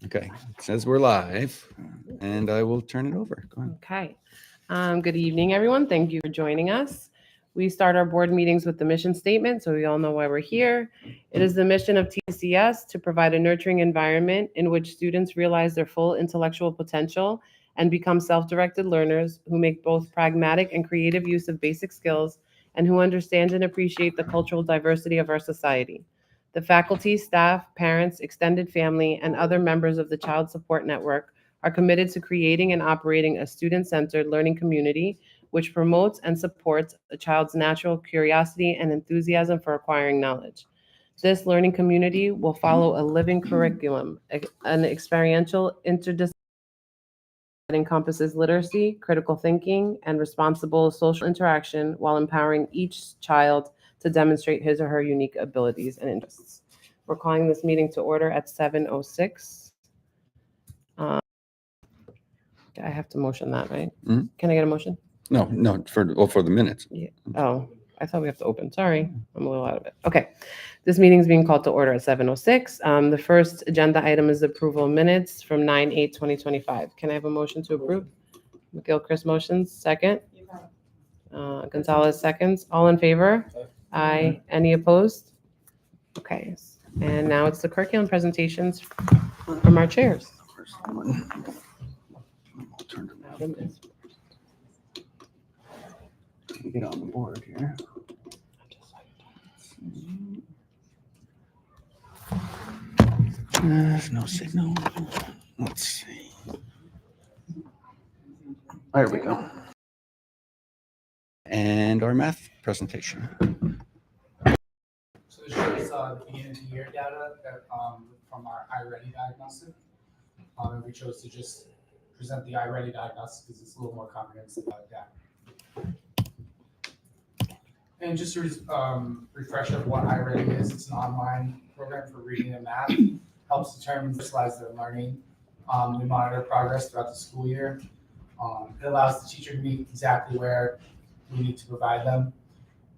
Okay, it says we're live, and I will turn it over. Go ahead. Okay. Good evening, everyone. Thank you for joining us. We start our board meetings with the mission statement, so we all know why we're here. It is the mission of TCCS to provide a nurturing environment in which students realize their full intellectual potential and become self-directed learners who make both pragmatic and creative use of basic skills and who understand and appreciate the cultural diversity of our society. The faculty, staff, parents, extended family, and other members of the Child Support Network are committed to creating and operating a student-centered learning community which promotes and supports a child's natural curiosity and enthusiasm for acquiring knowledge. This learning community will follow a living curriculum, an experiential interdisciplinary that encompasses literacy, critical thinking, and responsible social interaction while empowering each child to demonstrate his or her unique abilities and interests. We're calling this meeting to order at 7:06. I have to motion that, right? Mhm. Can I get a motion? No, for the minutes. Yeah. Oh, I thought we have to open. Sorry, I'm a little out of it. Okay. This meeting is being called to order at 7:06. The first agenda item is approval of minutes from 9/8/2025. Can I have a motion to approve? McGill-Chris motions, second. Gonzalez seconds. All in favor? Aye. Any opposed? Okay. And now it's the curriculum presentations from our chairs. First one. I'll turn it Adam is- Let me get on the board here. There's no signal. Let's see. There we go. And our math presentation. So this shows the beginning of the year data that, from our iReady diagnostic. And we chose to just present the iReady diagnostic because it's a little more comprehensive data. And just to refresh of what iReady is, it's an online program for reading and math. Helps determine and personalize their learning. We monitor progress throughout the school year. It allows the teacher to meet exactly where we need to provide them.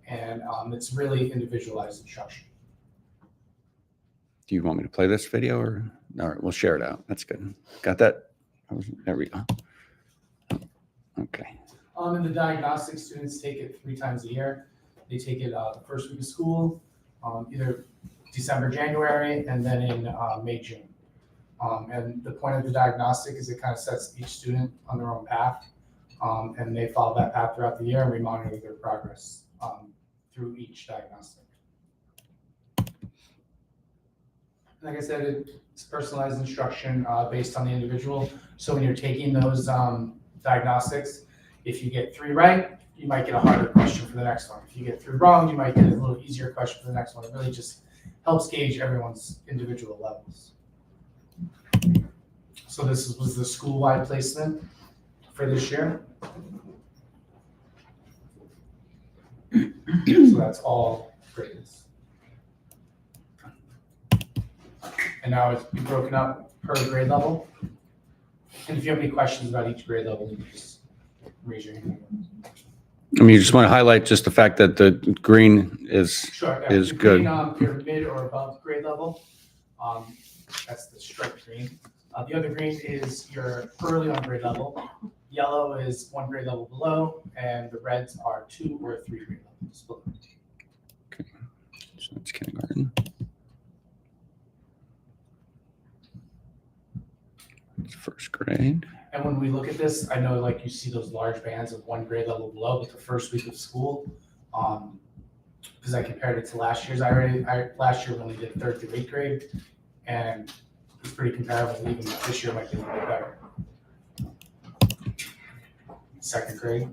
And it's really individualized instruction. Do you want me to play this video or? All right, we'll share it out. That's good. Got that? There we go. Okay. In the diagnostic, students take it 3 times a year. They take it the first week of school, either December, January, and then in May, June. And the point of the diagnostic is it kind of sets each student on their own path, and they follow that path throughout the year, and we monitor their progress through each diagnostic. Like I said, it's personalized instruction based on the individual. So when you're taking those diagnostics, if you get 3 right, you might get a harder question for the next one. If you get 3 wrong, you might get a little easier question for the next one. It really just helps gauge everyone's individual levels. So this was the school-wide placement for this year. So that's all grades. And now it's broken up per grade level. And if you have any questions about each grade level, you can just raise your hand. I mean, you just want to highlight just the fact that the green is If good. You're mid or above grade level. That's the striped green. The other green is you're early on grade level. Yellow is 1 grade level below, and the reds are 2 or 3 grade levels below. Okay, so that's kindergarten. It's first grade. And when we look at this, I know like you see those large bands of 1 grade level below, but the first week of school, because I compared it to last year's, last year we only did 3rd through 8th grade, and it's pretty comparable. Even this year might be a little bit better. 2nd grade.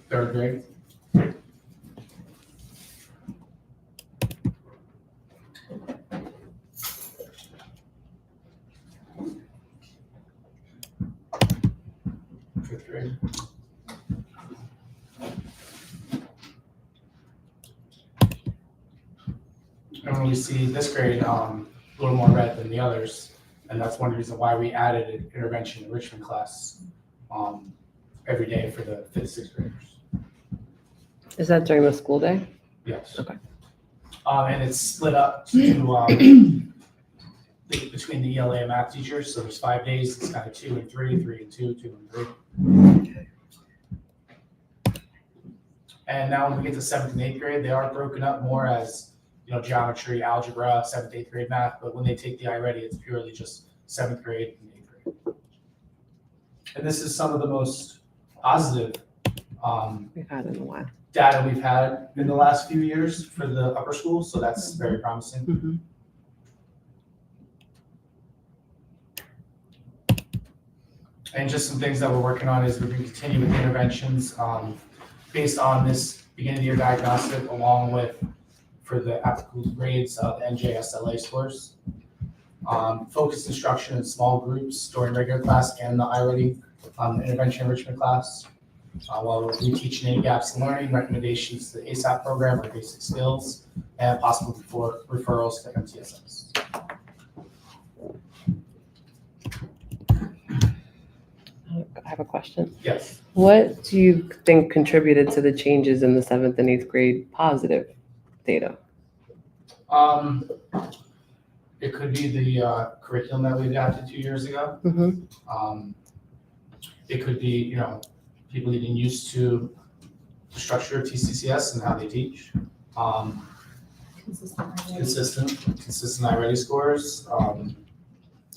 Third grade. Fifth grade. And when we see this grade, a little more red than the others, and that's one reason why we added an intervention enrichment class every day for the 5th, 6th graders. Is that during the school day? Yes. Okay. And it's split up to between the ELA and math teachers. So there's 5 days. It's kind of 2 and 3, 3 and 2, 2 and 3. And now when we get to 7th and 8th grade, they are broken up more as, geometry, algebra, 7th, 8th grade math. But when they take the iReady, it's purely just 7th grade and 8th grade. And this is some of the most positive We've had it in a while. data we've had in the last few years for the upper school. So that's very promising. Mm-hmm. And just some things that we're working on is we're going to continue with interventions based on this beginning of the year diagnostic, along with for the applicable grades, the NJSLA scores. Focused instruction in small groups during regular class and the iReady intervention enrichment class. While we teach any gaps in learning, recommendations to the ASAP program or basic skills, and possible referrals to MTSS. I have a question. Yes. What do you think contributed to the changes in the 7th and 8th grade positive data? It could be the curriculum that we adapted 2 years ago. Mm-hmm. It could be, people getting used to the structure of TCCS and how they teach. Consistent iReady scores.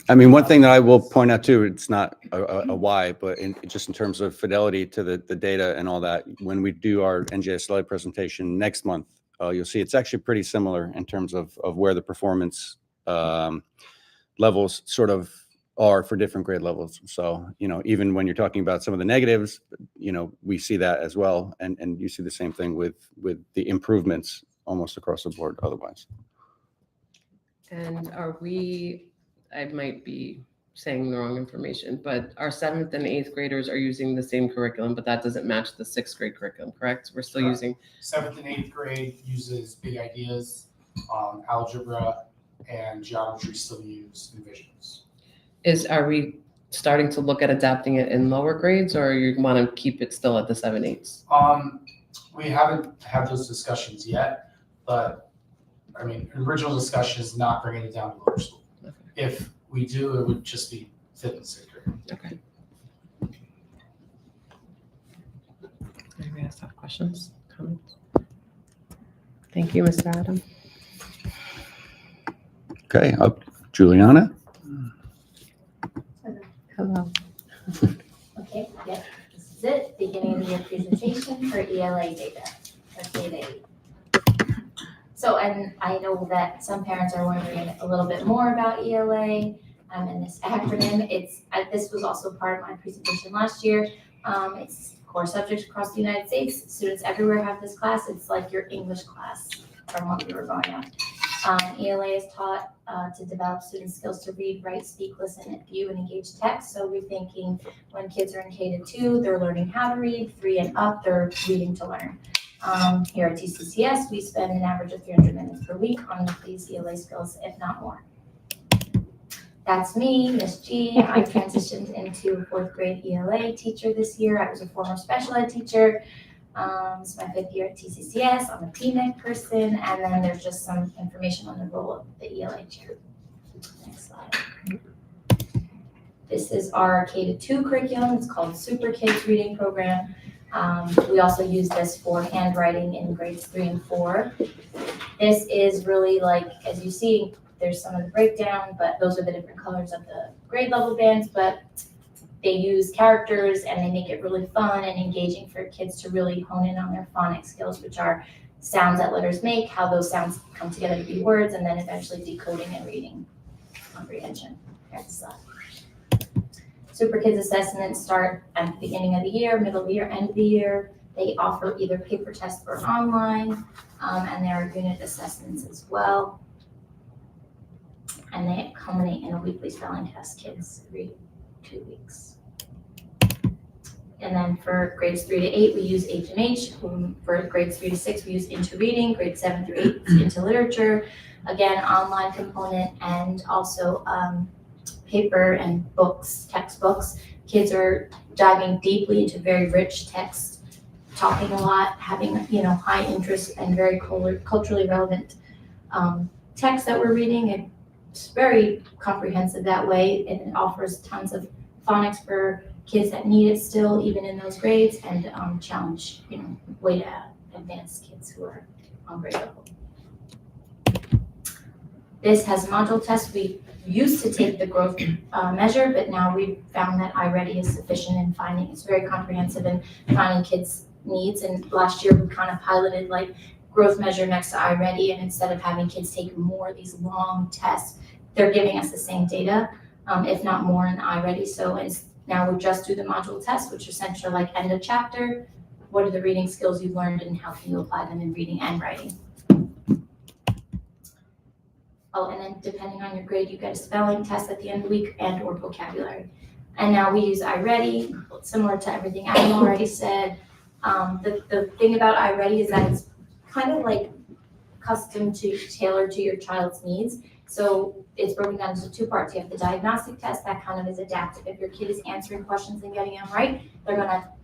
I mean, one thing that I will point out too, it's not a why, but just in terms of fidelity to the data and all that, when we do our NJSLA presentation next month, you'll see it's actually pretty similar in terms of where the performance levels sort of are for different grade levels. So, even when you're talking about some of the negatives, we see that as well. And you see the same thing with the improvements almost across the board otherwise. And I might be saying the wrong information, but our 7th and 8th graders are using the same curriculum, but that doesn't match the 6th grade curriculum, correct? We're still Correct. using 7th and 8th grade uses big ideas, algebra and geometry still use envisions. Are we starting to look at adapting it in lower grades, or you want to keep it still at the 7, 8s? We haven't had those discussions yet, but I mean, the original discussion is not bringing it down to lower school. Okay. If we do, it would just be 5th and 6th grade. Okay. Anybody else have questions, comments? Thank you, Mr. Adam. Okay, up Juliana. Hello. Okay, yep, this is it, beginning of the year presentation for ELA data, or data 8. So, and I know that some parents are wondering a little bit more about ELA and this acronym. This was also part of my presentation last year. It's core subjects across the United States. Students everywhere have this class. It's like your English class from when we were growing up. ELA is taught to develop student skills to read, write, speak, listen, view, and engage text. So we're thinking when kids are in K-2, they're learning how to read. 3 and up, they're reading to learn. Here at TCCS, we spend an average of 300 minutes per week on these ELA skills, if not more. That's me, Miss G. I transitioned into a 4th grade ELA teacher this year. I was a former special ed teacher. It's my 5th year at TCCS. I'm a PMIC person, and then there's just some information on the role of the ELA chair. Next slide. This is our K-2 curriculum. It's called Super Kids Reading Program. We also use this for handwriting in grades 3 and 4. This is really like, as you see, there's some of the breakdown, but those are the different colors of the grade level bands, but they use characters and they make it really fun and engaging for kids to really hone in on their phonics skills, which are sounds that letters make, how those sounds come together to be words, and then eventually decoding and reading comprehension. Next slide. Super Kids assessments start at the beginning of the year, middle of the year, end of the year. They offer either paper tests or online, and there are unit assessments as well. And they culminate in a weekly spelling test, kids every 2 weeks. And then for grades 3 to 8, we use HMH. For grades 3 to 6, we use Into Reading. Grades 7 through 8, Into Literature. Again, online component, and also paper and books, textbooks. Kids are diving deeply into very rich text talking a lot, having, high interest and very culturally relevant text that we're reading. It's very comprehensive that way, and it offers tons of phonics for kids that need it still, even in those grades, and challenge, way to advance kids who are on grade level. This has module tests. We used to take the growth measure, but now we've found that iReady is sufficient in finding, it's very comprehensive in finding kids' needs. And last year we kind of piloted like growth measure next to iReady, and instead of having kids take more of these long tests, they're giving us the same data, if not more in iReady. So now we just do the module test, which essentially are like end of chapter. What are the reading skills you've learned and how can you apply them in reading and writing? Oh, and then depending on your grade, you get a spelling test at the end of the week and or vocabulary. And now we use iReady, similar to everything Adam already said. The thing about iReady is that it's kind of like custom to tailored to your child's needs. So it's broken down into two parts. You have the diagnostic test that kind of is adaptive. If your kid is answering questions and getting them right,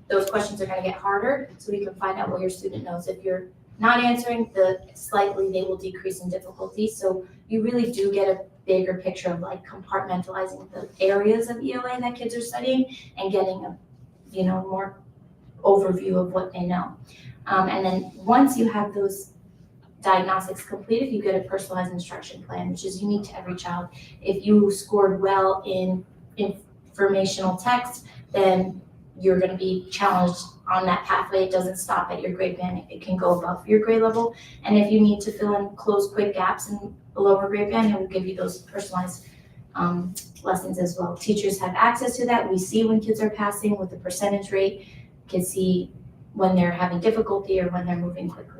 those questions are gonna get harder, so we can find out what your student knows. If you're not answering, they will decrease in difficulty. So you really do get a bigger picture of like compartmentalizing the areas of ELA that kids are studying and getting a, more overview of what they know. And then once you have those diagnostics completed, you get a personalized instruction plan, which is unique to every child. If you scored well in informational text, then you're going to be challenged on that pathway. It doesn't stop at your grade band. It can go above your grade level. And if you need to fill in close, quick gaps in the lower grade band, it will give you those personalized lessons as well. Teachers have access to that. We see when kids are passing with the percentage rate. Kids see when they're having difficulty or when they're moving quickly.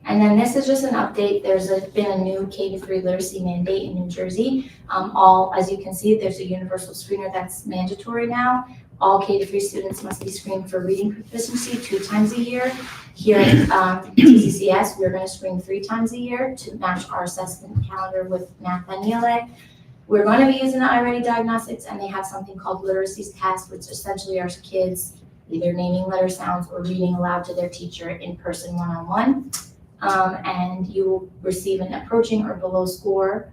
And then this is just an update. There's been a new K-3 literacy mandate in New Jersey. As you can see, there's a universal screener that's mandatory now. All K-3 students must be screened for reading proficiency 2 times a year. Here at TCCS, we're going to screen 3 times a year to match our assessment calendar with math and ELA. We're going to be using the iReady diagnostics, and they have something called literacy tasks, which essentially are kids either naming letter sounds or reading aloud to their teacher in person one-on-one. And you will receive an approaching or below score.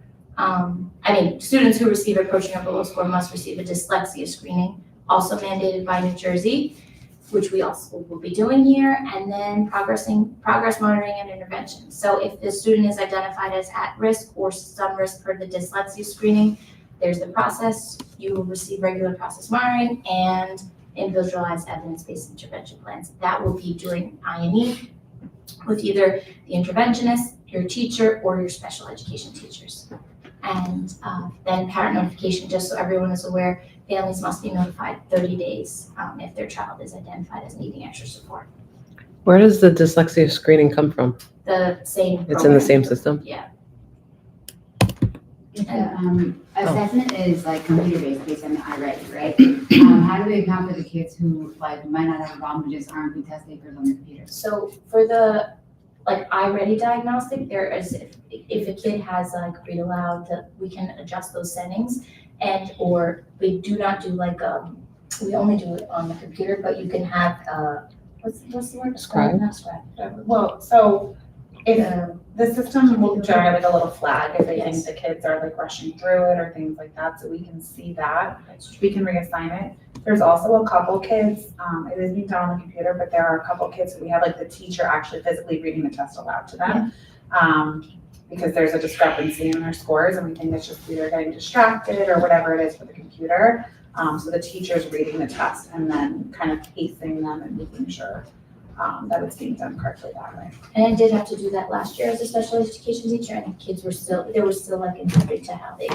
Students who receive approaching or below score must receive a dyslexia screening, also mandated by New Jersey, which we also will be doing here, and then progress monitoring and intervention. So if the student is identified as at risk or some risk for the dyslexia screening, there's the process. You will receive regular process monitoring and individualized evidence-based intervention plans. That will be during INE with either the interventionist, your teacher, or your special education teachers. And then parent notification, just so everyone is aware, families must be notified 30 days if their child is identified as needing extra support. Where does the dyslexia screening come from? The same It's in the program. same system? Yeah. The assessment is like computer-based based on the iReady, right? How do we account for the kids who might not have a problem but just aren't good test takers on the computer? So for the iReady diagnostic, there is, if a kid has read aloud, we can adjust those settings, or we do not do we only do it on the computer, but you can have what's the word? Scribe? Not scribe. Well, so if the system will generate a little flag if they Yes. think the kids are rushing through it or things like that, so we can see that. We can reassign it. There's also a couple kids, it is being done on the computer, but there are a couple kids who we have the teacher actually physically reading the test aloud to them. Because there's a discrepancy in their scores, and we think it's just either getting distracted or whatever it is for the computer. So the teacher's reading the test and then kind of pacing them and making sure that it's being done correctly that way. And I did have to do that last year as a special education teacher, and kids were still intrigued to how they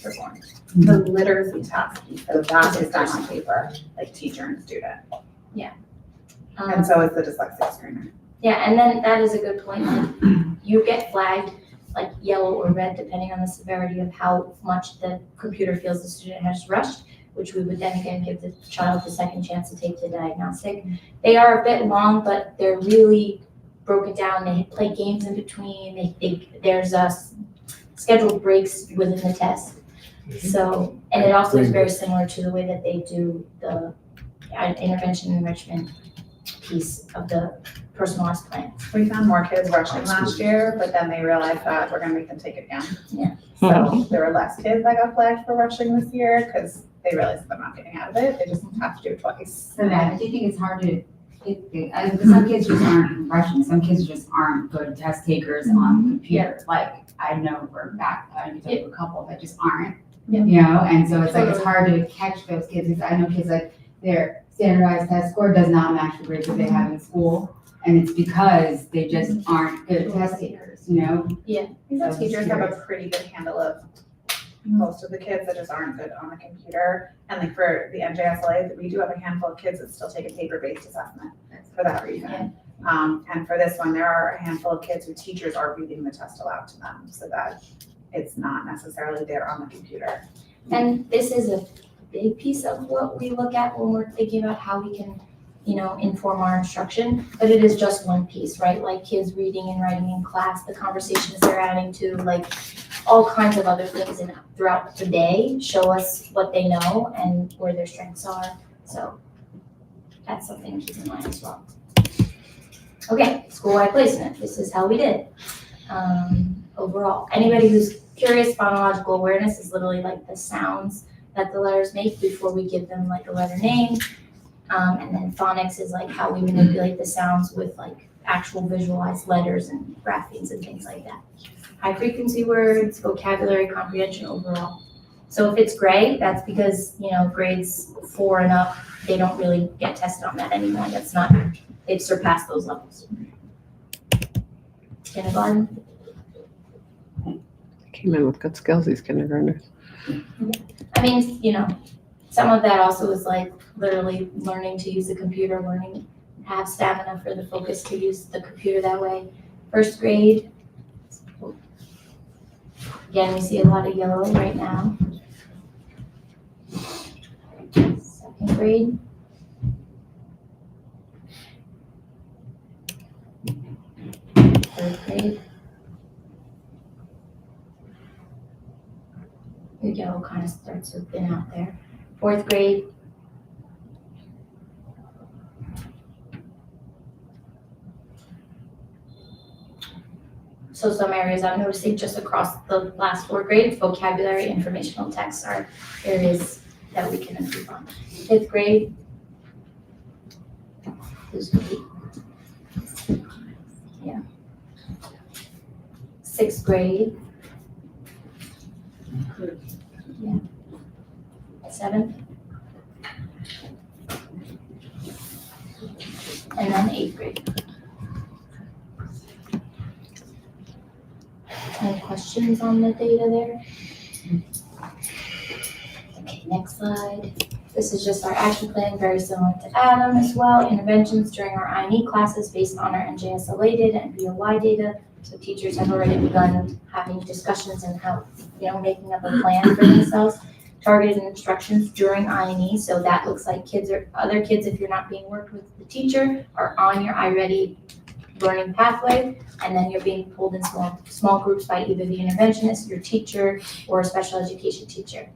performed. The literacy test, so that is done on paper, teacher and student. And so is the dyslexia screener. Yeah, and then that is a good point. You get flagged yellow or red, depending on the severity of how much the computer feels the student has rushed, which we would then again give the child the second chance to take the diagnostic. They are a bit long, but they're really broken down. They play games in between. There's scheduled breaks within the test. So, and it also is very similar to the way that they do the intervention enrichment piece of the personalized plan. We found more kids rushing last year, but then they realized that we're gonna make them take it again. Yeah. So there were less kids that got flagged for rushing this year because they realized they're not getting out of it. They just have to do it twice. So that, do you think it's hard to, because some kids just aren't rushing, some kids just aren't good test takers on the computer. Like, I know for a fact, I can tell you a couple that just aren't, Yeah. you know, and so it's like, it's hard to catch those kids. Because I know kids like, their standardized test score does not match the grades that they have in school. And it's because they just aren't good test takers, you know? These So teachers have a serious. pretty good handle of most of the kids that just aren't good on the computer. And like for the NJSLA, we do have a handful of kids that still take a paper-based assessment for that reason. And for this one, there are a handful of kids who teachers are reading the test aloud to them so that it's not necessarily there on the computer. And this is a big piece of what we look at when we're thinking about how we can, inform our instruction, but it is just one piece, right? Like kids reading and writing in class, the conversations they're adding to, like all kinds of other things throughout the day show us what they know and where their strengths are. So that's something to keep in mind as well. Okay, school-wide placement. This is how we did. Overall, anybody who's curious, phonological awareness is literally like the sounds that the letters make before we give them like a letter name. And then phonics is like how we manipulate the sounds with like actual visualized letters and graphemes and things like that. High frequency words, vocabulary comprehension overall. So if it's gray, that's because, grades 4 and up, they don't really get tested on that anymore. That's not, they've surpassed those levels. Kindergarten. Came in with good skills, these kindergartners. I mean, some of that also is like literally learning to use the computer, learning, have stamina for the focus to use the computer that way. First grade, again, we see a lot of yellow right now. Second grade. Third grade. The yellow kind of starts to thin out there. Fourth grade. So some areas I'm noticing just across the last 4 grades, vocabulary, informational texts are areas that we can improve on. 5th grade. Is great. Yeah. 6th grade. Yeah. 7th. And then 8th grade. Any questions on the data there? Okay, next slide. This is just our action plan, very similar to Adam as well. Interventions during our I&E classes based on our NJSLA data and BOY data. So teachers have already begun having discussions and how, making up a plan for themselves. Targeted instructions during I&E. So that looks like other kids, if you're not being worked with the teacher, are on your iReady learning pathway, and then you're being pulled in small groups by either the interventionist, your teacher, or a special education teacher.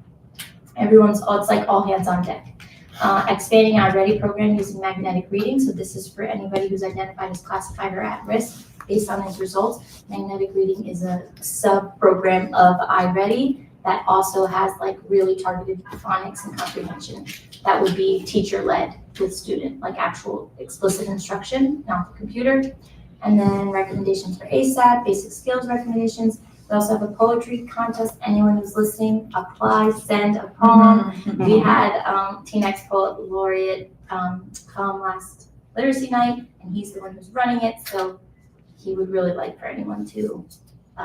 It's like all hands on deck. Expanding our Ready program using magnetic reading. So this is for anybody who's identified as classified or at risk based on these results. Magnetic reading is a sub-program of iReady that also has like really targeted phonics and comprehension. That would be teacher-led with student, like actual explicit instruction, not the computer. And then recommendations for ASAP, basic skills recommendations. We also have a poetry contest. Anyone who's listening, apply, send a poem. We had T-Next Poet Laureate come last literacy night, and he's the one who's running it. So he would really like for anyone to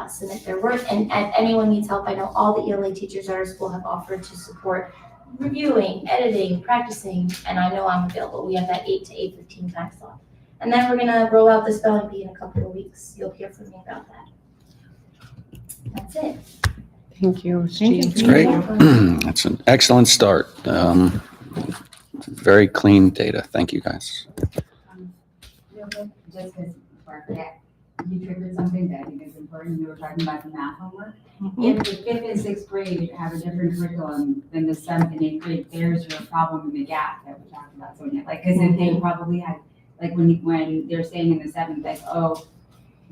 submit their work. And if anyone needs help, I know all the ELA teachers at our school have offered to support reviewing, editing, practicing, and I know I'm available. We have that 8 to 8:15 time slot. And then we're gonna roll out the spelling bee in a couple of weeks. You'll hear from me about that. That's it. Thank you. That's great. That's an excellent start. Very clean data. Thank you, guys. Real quick, just because before I forget, he triggered something that I think is important. We were talking about the math homework. If the 5th and 6th grade have a different curriculum than the 7th and 8th grade, there's your problem in the gap that we talked about, Sonia. Like, because if they probably had, like, when they're saying in the 7th, like, oh,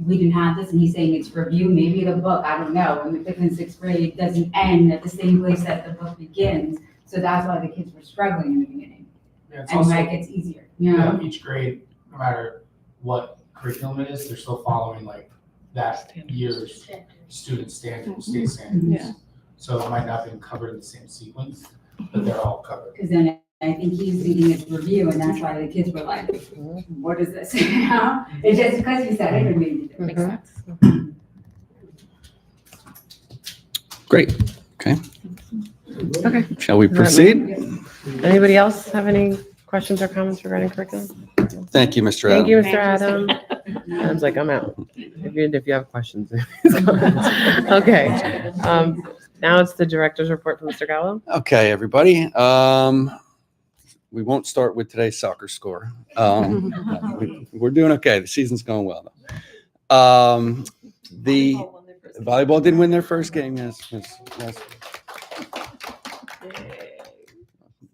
we didn't have this, and he's saying it's review, maybe the book, I don't know, and the 5th and 6th grade doesn't end at the same place that the book begins. So that's why the kids were struggling in the beginning. Yeah, it's And also, that gets easier, you know? each grade, no matter what curriculum it is, they're still following like that year's student standards, state standards. Yeah. So it might not have been covered in the same sequence, but they're all covered. Because then I think he's reading his review, and that's why the kids were like, what is this? You know? It's just because you said it, it made it make sense. Great. Okay. Okay. Shall we proceed? Anybody else have any questions or comments regarding curriculum? Thank you, Mr. Thank Adam. you, Mr. Adam. Adam's like, I'm out. If you have questions. Okay. Now it's the director's report from Mr. Gallo. Okay, everybody. We won't start with today's soccer score. We're doing okay. The season's going well, though. The volleyball did win their first game. Yes.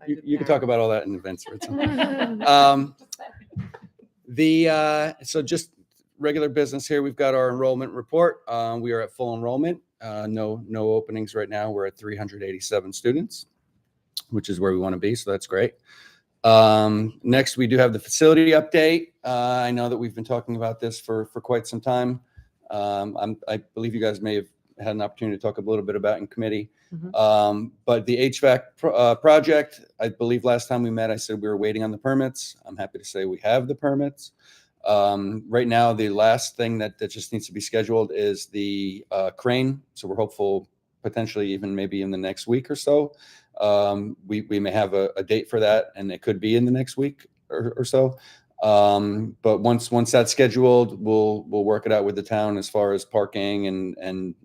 You can talk about all that in events. So just regular business here. We've got our enrollment report. We are at full enrollment. No openings right now. We're at 387 students, which is where we want to be. So that's great. Next, we do have the facility update. I know that we've been talking about this for quite some time. I believe you guys may have had an opportunity to talk a little bit about in committee. But the HVAC project, I believe last time we met, I said we were waiting on the permits. I'm happy to say we have the permits. Right now, the last thing that just needs to be scheduled is the crane. So we're hopeful potentially even maybe in the next week or so. We may have a date for that, and it could be in the next week or so. But once that's scheduled, we'll work it out with the town as far as parking and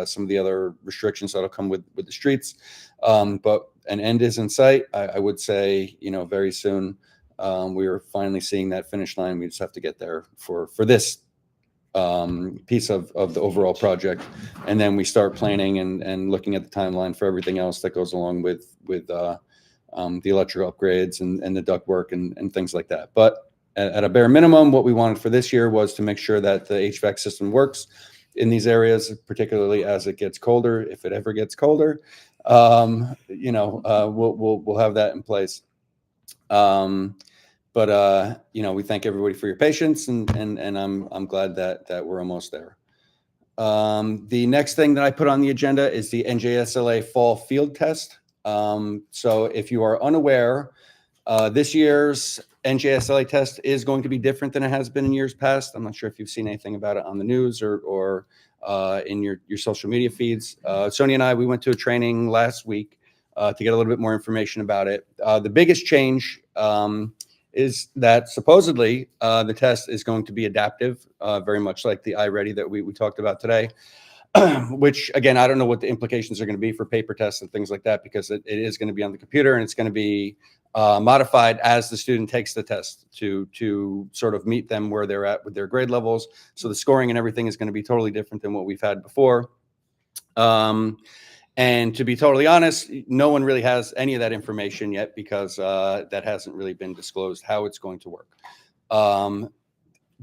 some of the other restrictions that'll come with the streets. But an end is in sight. I would say, very soon. We are finally seeing that finish line. We just have to get there for this piece of the overall project, and then we start planning and looking at the timeline for everything else that goes along with the electrical upgrades and the ductwork and things like that. But at a bare minimum, what we wanted for this year was to make sure that the HVAC system works in these areas, particularly as it gets colder. If it ever gets colder, we'll have that in place. But we thank everybody for your patience, and I'm glad that we're almost there. The next thing that I put on the agenda is the NJSLA fall field test. So if you are unaware, this year's NJSLA test is going to be different than it has been in years past. I'm not sure if you've seen anything about it on the news or in your social media feeds. Sonia and we went to a training last week to get a little bit more information about it. The biggest change is that supposedly the test is going to be adaptive, very much like the iReady that we talked about today, which, again, I don't know what the implications are going to be for paper tests and things like that, because it is going to be on the computer, and it's going to be modified as the student takes the test to sort of meet them where they're at with their grade levels. So the scoring and everything is going to be totally different than what we've had before. And to be totally honest, no one really has any of that information yet, because that hasn't really been disclosed how it's going to work.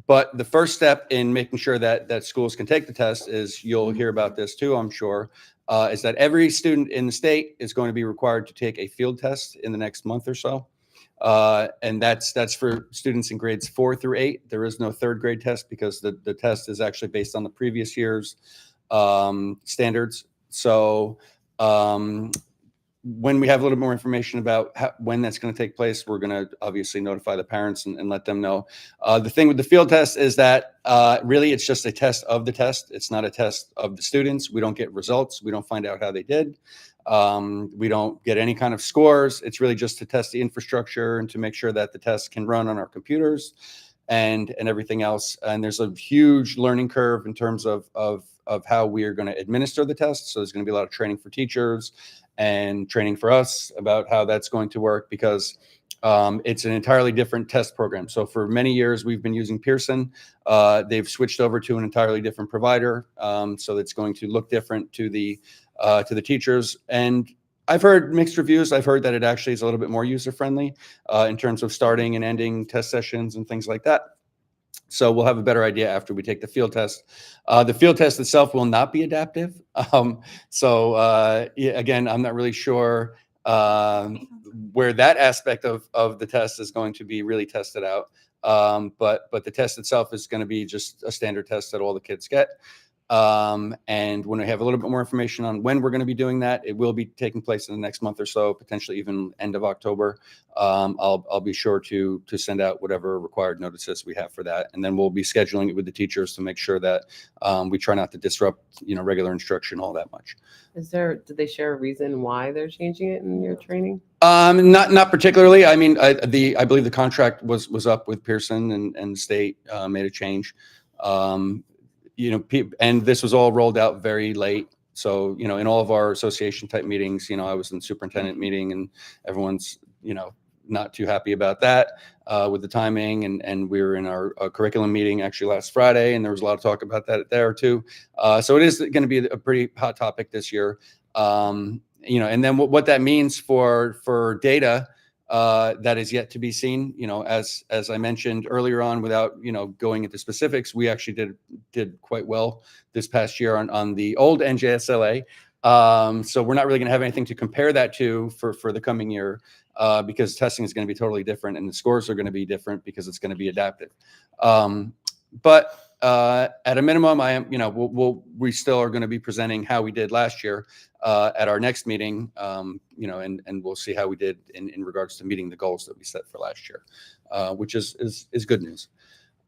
But the first step in making sure that schools can take the test is, you'll hear about this too, I'm sure, is that every student in the state is going to be required to take a field test in the next month or so. And that's for students in grades 4 through 8. There is no third grade test, because the test is actually based on the previous year's standards. So when we have a little more information about when that's going to take place, we're going to obviously notify the parents and let them know. The thing with the field test is that really it's just a test of the test. It's not a test of the students. We don't get results. We don't find out how they did. We don't get any kind of scores. It's really just to test the infrastructure and to make sure that the test can run on our computers and everything else. And there's a huge learning curve in terms of how we are going to administer the test. So there's going to be a lot of training for teachers and training for us about how that's going to work, because it's an entirely different test program. So for many years, we've been using Pearson. They've switched over to an entirely different provider. So it's going to look different to the teachers. And I've heard mixed reviews. I've heard that it actually is a little bit more user-friendly in terms of starting and ending test sessions and things like that. So we'll have a better idea after we take the field test. The field test itself will not be adaptive. Yeah, again, I'm not really sure where that aspect of the test is going to be really tested out. But the test itself is going to be just a standard test that all the kids get. And when we have a little bit more information on when we're going to be doing that, it will be taking place in the next month or so, potentially even end of October. I'll be sure to send out whatever required notices we have for that, and then we'll be scheduling it with the teachers to make sure that we try not to disrupt, regular instruction all that much. Did they share a reason why they're changing it in your training? Not particularly. I mean, I believe the contract was up with Pearson, and the state made a change. And this was all rolled out very late. So, in all of our association type meetings, I was in the superintendent meeting, and everyone's, not too happy about that with the timing. And we were in our curriculum meeting actually last Friday, and there was a lot of talk about that there too. So it is going to be a pretty hot topic this year. And then what that means for data, that is yet to be seen. As I mentioned earlier on, without going into specifics, we actually did quite well this past year on the old NJSLA. So we're not really going to have anything to compare that to for the coming year, because testing is going to be totally different, and the scores are going to be different because it's going to be adaptive. But at a minimum, we still are going to be presenting how we did last year at our next meeting, and we'll see how we did in regards to meeting the goals that we set for last year, which is good news.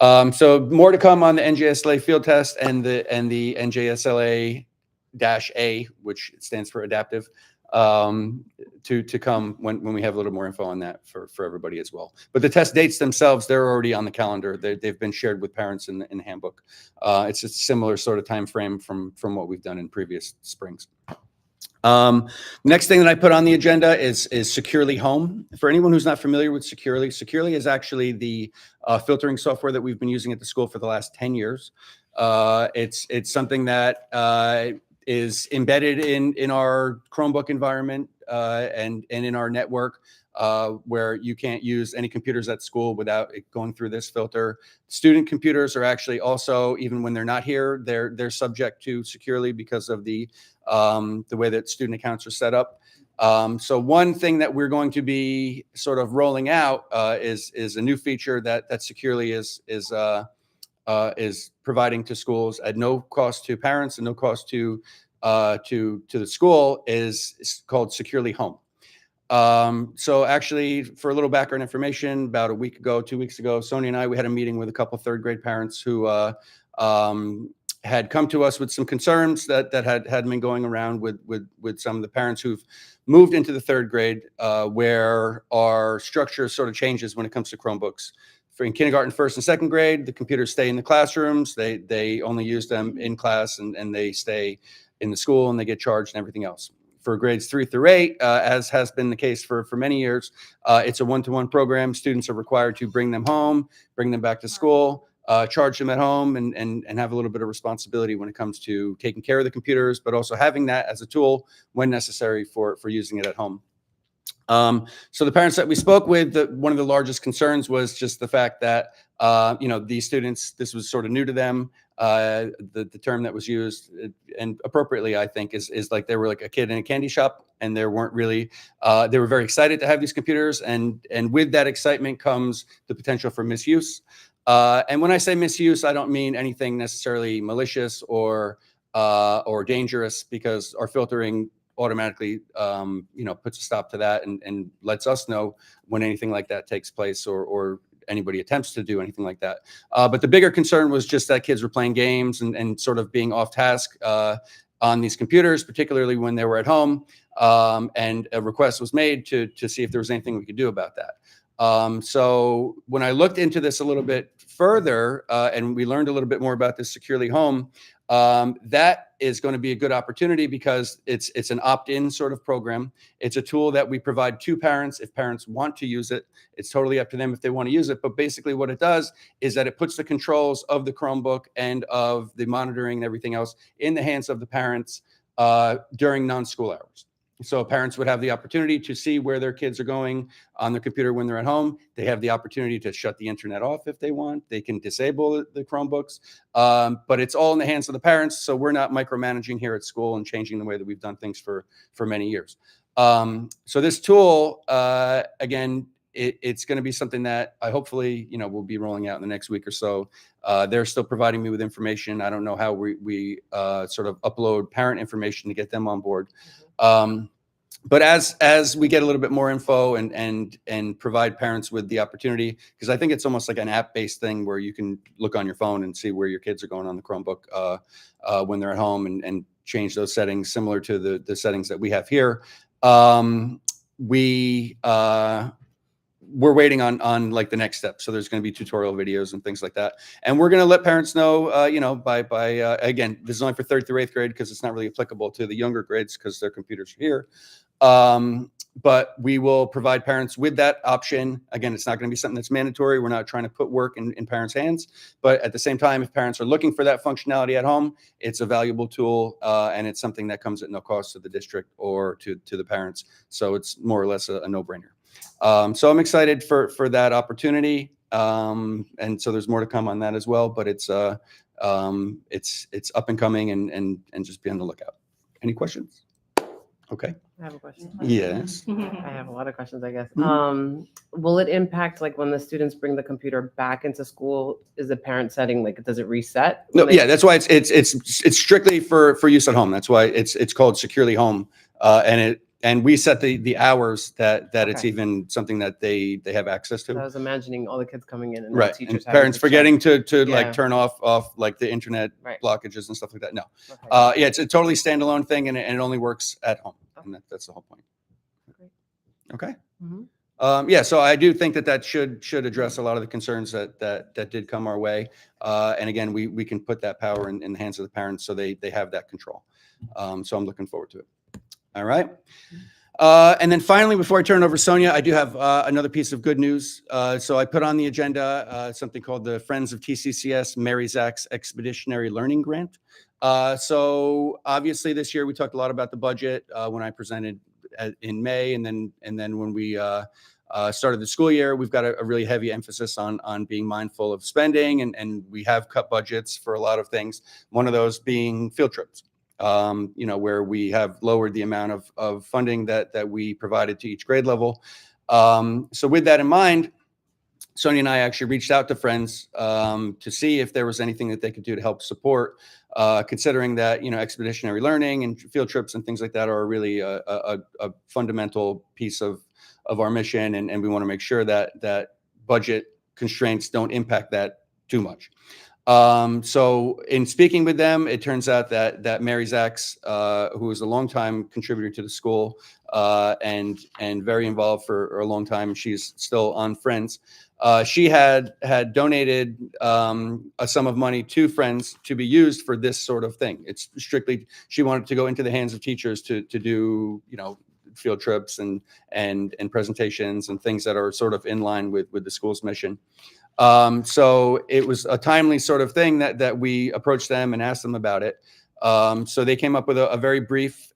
So more to come on the NJSLA field test and the NJSLA-A, which stands for adaptive, to come when we have a little more info on that for everybody as well. But the test dates themselves, they're already on the calendar. They've been shared with parents in the handbook. It's a similar sort of time frame from what we've done in previous springs. Next thing that I put on the agenda is Securely Home. For anyone who's not familiar with Securely is actually the filtering software that we've been using at the school for the last 10 years. It's something that is embedded in our Chromebook environment and in our network, where you can't use any computers at school without it going through this filter. Student computers are actually also, even when they're not here, they're subject to Securely because of the way that student accounts are set up. So one thing that we're going to be sort of rolling out is a new feature that Securely is providing to schools at no cost to parents and no cost to the school, is called Securely Home. So actually, for a little background information, about 2 weeks ago, Sonia and we had a meeting with a couple third grade parents who had come to us with some concerns that had been going around with some of the parents who've moved into the third grade, where our structure sort of changes when it comes to Chromebooks. In kindergarten, first and second grade, the computers stay in the classrooms. They only use them in class, and they stay in the school, and they get charged and everything else. For grades 3 through 8, as has been the case for many years, it's a one-to-one program. Students are required to bring them home, bring them back to school, charge them at home, and have a little bit of responsibility when it comes to taking care of the computers, but also having that as a tool when necessary for using it at home. So the parents that we spoke with, one of the largest concerns was just the fact that, these students, this was sort of new to them. The term that was used, and appropriately, I think, is like they were like a kid in a candy shop, and they weren't really, they were very excited to have these computers. And with that excitement comes the potential for misuse. And when I say misuse, I don't mean anything necessarily malicious or dangerous, because our filtering automatically, puts a stop to that and lets us know when anything like that takes place or anybody attempts to do anything like that. But the bigger concern was just that kids were playing games and sort of being off task on these computers, particularly when they were at home. And a request was made to see if there was anything we could do about that. So when I looked into this a little bit further, and we learned a little bit more about this Securely Home, That is going to be a good opportunity because it's an opt-in sort of program. It's a tool that we provide to parents if parents want to use it. It's totally up to them if they want to use it. But basically what it does is that it puts the controls of the Chromebook and of the monitoring and everything else in the hands of the parents during non-school hours. So parents would have the opportunity to see where their kids are going on their computer when they're at home. They have the opportunity to shut the internet off if they want. They can disable the Chromebooks, but it's all in the hands of the parents. So we're not micromanaging here at school and changing the way that we've done things for many years. So this tool, again, it's going to be something that I hopefully, we'll be rolling out in the next week or so. They're still providing me with information. I don't know how we sort of upload parent information to get them on board. But as we get a little bit more info and provide parents with the opportunity, because I think it's almost like an app-based thing where you can look on your phone and see where your kids are going on the Chromebook when they're at home and change those settings similar to the settings that we have here. We're waiting on like the next step. So there's going to be tutorial videos and things like that. And we're going to let parents know, by again, this is only for 3rd through 8th grade because it's not really applicable to the younger grades because their computers are here. But we will provide parents with that option. Again, it's not going to be something that's mandatory. We're not trying to put work in parents' hands. But at the same time, if parents are looking for that functionality at home, it's a valuable tool. And it's something that comes at no cost to the district or to the parents. So it's more or less a no-brainer. So I'm excited for that opportunity. And so there's more to come on that as well, but it's up and coming and just be on the lookout. Any questions? Okay. I have a question. Yes. I have a lot of questions, I guess. Mhm. Will it impact like when the students bring the computer back into school? Is the parent setting like does it reset? No, yeah, that's why it's strictly for use at home. That's why it's called Securely Home. And we set the hours that it's Okay. even something that they have access I to. was imagining all the kids coming in and the Right. teachers And having parents to check. forgetting to Yeah. like turn off like the internet Right. blockages and stuff like that. No. Okay. Yeah, it's a totally standalone thing and it only works at home. And that's the whole point. Great. Okay. Mhm. Yeah, so I do think that should address a lot of the concerns that did come our way. And again, we can put that power in the hands of the parents so they have that control. So I'm looking forward to it. All right. And then finally, before I turn it over to Sonia, I do have another piece of good news. So I put on the agenda something called the Friends of TCCS Mary Zach's Expeditionary Learning Grant. So obviously this year we talked a lot about the budget when I presented in May, and then when we started the school year, we've got a really heavy emphasis on being mindful of spending, and we have cut budgets for a lot of things. One of those being field trips. Where we have lowered the amount of funding that we provided to each grade level. So with that in mind, Sonia and I actually reached out to Friends to see if there was anything that they could do to help support, considering that, expeditionary learning and field trips and things like that are really a fundamental piece of our mission. And we want to make sure that budget constraints don't impact that too much. So in speaking with them, it turns out that Mary Zach's, who is a longtime contributor to the school and very involved for a long time, she's still on Friends. She had donated a sum of money to Friends to be used for this sort of thing. It's strictly, she wanted to go into the hands of teachers to do, field trips and presentations and things that are sort of in line with the school's mission. So it was a timely sort of thing that we approached them and asked them about it. So they came up with a very brief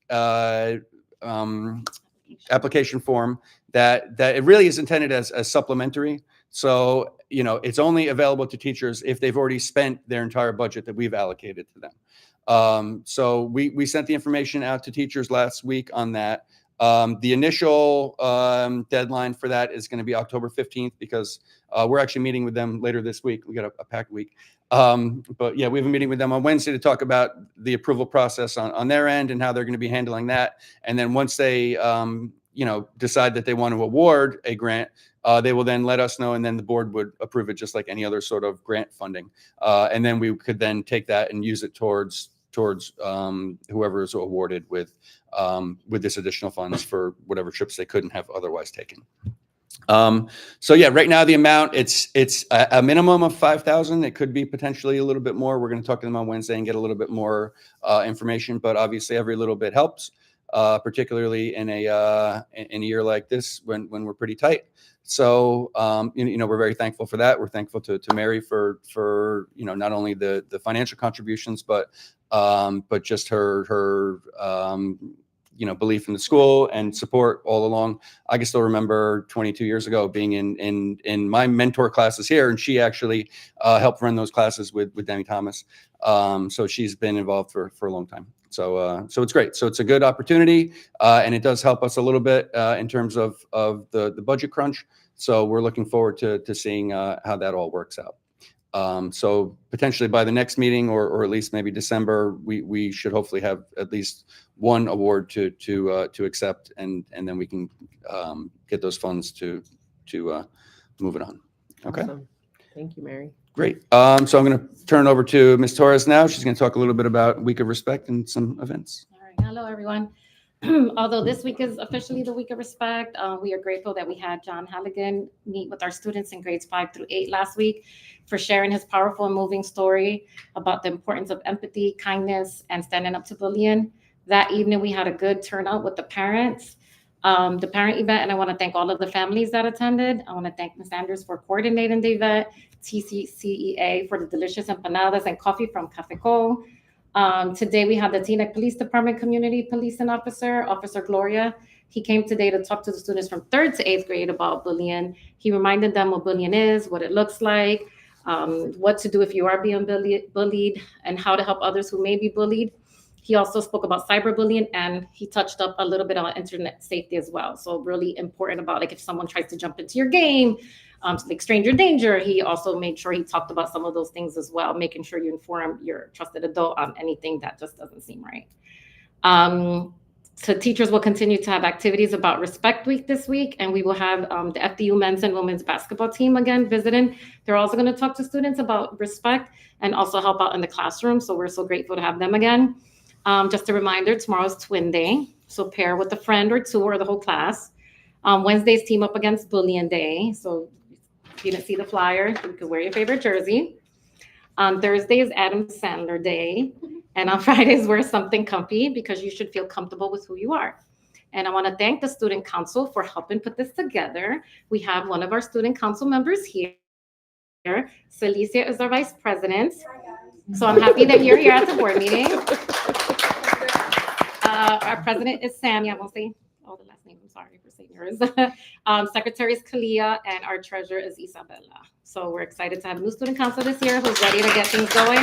application form that it really is intended as supplementary. So, it's only available to teachers if they've already spent their entire budget that we've allocated to them. So we sent the information out to teachers last week on that. The initial deadline for that is going to be October 15th because we're actually meeting with them later this week. We got a packed week. But yeah, we have a meeting with them on Wednesday to talk about the approval process on their end and how they're going to be handling that. And then once they, decide that they want to award a grant, they will then let us know, and then the board would approve it just like any other sort of grant funding. And then we could then take that and use it towards whoever is awarded with this additional funds for whatever trips they couldn't have otherwise taken. So yeah, right now the amount it's a minimum of 5,000. It could be potentially a little bit more. We're going to talk to them on Wednesday and get a little bit more information. But obviously, every little bit helps, particularly in a year like this when we're pretty tight. So we're very thankful for that. We're thankful to Mary for not only the financial contributions, but just her belief in the school and support all along. I can still remember 22 years ago being in my mentor classes here, and she actually helped run those classes with Demi Thomas. So she's been involved for a long time. So it's great. So it's a good opportunity, and it does help us a little bit in terms of the budget crunch. So we're looking forward to seeing how that all works out. So potentially by the next meeting, or at least maybe December, we should hopefully have at least one award to accept, and then we can get those funds to move it on. Okay, Awesome. Thank you, Mary. great. So I'm going to turn it over to Ms. Torres now. She's going to talk a little bit about Week of Respect and some events. All right. Hello, everyone. Although this week is officially the Week of Respect, we are grateful that we had John Halligan meet with our students in grades 5 through 8 last week for sharing his powerful and moving story about the importance of empathy, kindness, and standing up to bullying. That evening, we had a good turnout with the parents, the parent event, and I want to thank all of the families that attended. I want to thank Ms. Sanders for coordinating the event, TCCEA for the delicious empanadas and coffee from Cafe Co. Today, we had the Teaneck Police Department Community Policing Officer, Officer Gloria. He came today to talk to the students from 3rd to 8th grade about bullying. He reminded them what bullying is, what it looks like, what to do if you are being bullied, and how to help others who may be bullied. He also spoke about cyberbullying, and he touched up a little bit on internet safety as well. So really important about if someone tries to jump into your game, like stranger danger. He also made sure he talked about some of those things as well, making sure you inform your trusted adult on anything that just doesn't seem right. So teachers will continue to have activities about Respect Week this week, and we will have the FDU men's and women's basketball team again visiting. They're also going to talk to students about respect and also help out in the classroom. So we're so grateful to have them again. Just a reminder, tomorrow's Twin Day. So pair with a friend or two or the whole class. Wednesday's Team Up Against Bullying Day. So if you didn't see the flyer, you could wear your favorite jersey. On Thursday is Adam Sandler Day. And on Fridays, wear something comfy because you should feel comfortable with who you are. And I want to thank the Student Council for helping put this together. We have one of our Student Council members here. Celicia is our Vice President. So I'm happy that you're here at the board meeting. Our president is Sammy. I won't say all the last names. I'm sorry for saying yours. Secretary is Kalia, and our treasurer is Isabella. So we're excited to have a new student council this year who's ready to get things going.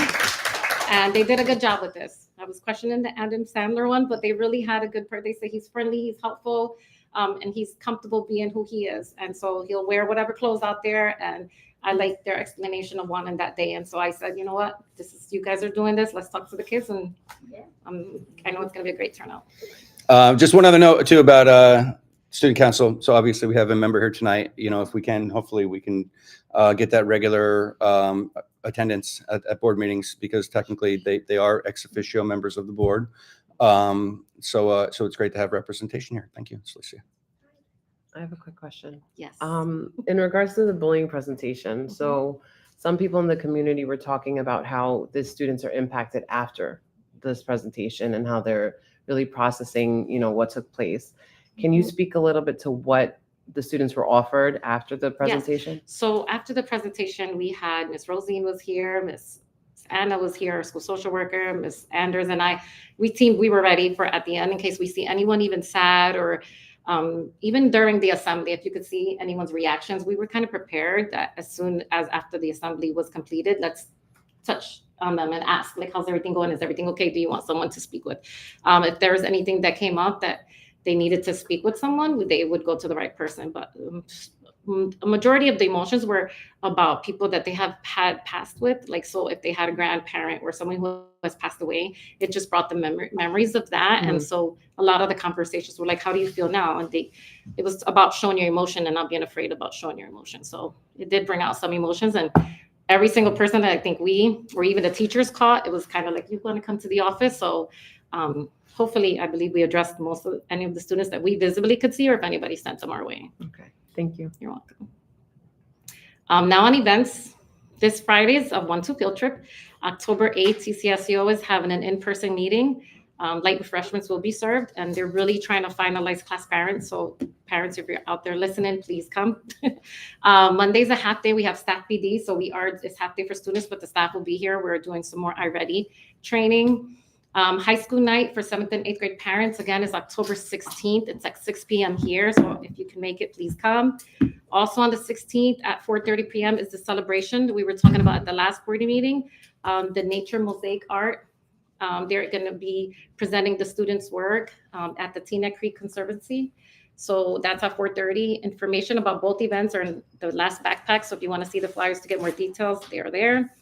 And they did a good job with this. I was questioning the Adam Sandler one, but they really had a good part. They say he's friendly, he's helpful, and he's comfortable being who he is. And so he'll wear whatever clothes out there. And I like their explanation of wanting that day. And so I said, you know what, you guys are doing this. Let's talk to the kids. And I know it's going to be a great turnout. Just one other note too about student council. So obviously we have a member here tonight. If we can, hopefully we can get that regular attendance at board meetings, because technically they are ex officio members of the board. So it's great to have representation here. Thank you, Celicia. I have a quick question. Yes. In regards to the bullying presentation, so some people in the community were talking about how the students are impacted after this presentation and how they're really processing, what took place. Can you speak a little bit to what the students were offered after the presentation? Yes. So after the presentation, we had Miss Rosine was here, Miss Anna was here, our school social worker, Miss Anders and I. We were ready for at the end in case we see anyone even sad or even during the assembly, if you could see anyone's reactions, we were kind of prepared that as soon as after the assembly was completed, let's touch on them and ask, like, how's everything going? Is everything okay? Do you want someone to speak with? If there was anything that came up that they needed to speak with someone, they would go to the right person. But a majority of the emotions were about people that they have had passed with. Like, so if they had a grandparent or someone who has passed away, it just brought the memories of that. And so a lot of the conversations were like, how do you feel now? And it was about showing your emotion and not being afraid about showing your emotion. So it did bring out some emotions. And every single person that I think we, or even the teachers caught, it was kind of like, you want to come to the office? So hopefully, I believe we addressed any of the students that we visibly could see, or if anybody sent them our way. Okay. Thank you. You're welcome. Now on events, this Friday is a 1-2 field trip. October 8th, TCSEO is having an in-person meeting. Light refreshments will be served, and they're really trying to finalize class parents. So parents, if you're out there listening, please come. Monday's a half day. We have staff PD, so it's half day for students, but the staff will be here. We're doing some more iReady training. High school night for 7th and 8th grade parents, again, is October 16th. It's at 6 p.m. here, so if you can make it, please come. Also on the 16th at 4:30 p.m. is the celebration we were talking about at the last board meeting, the nature mosaic art. They're going to be presenting the students' work at the Teaneck Creek Conservancy. So that's at 4:30. Information about both events are in the last backpack, so if you want to see the flyers to get more details, they are there.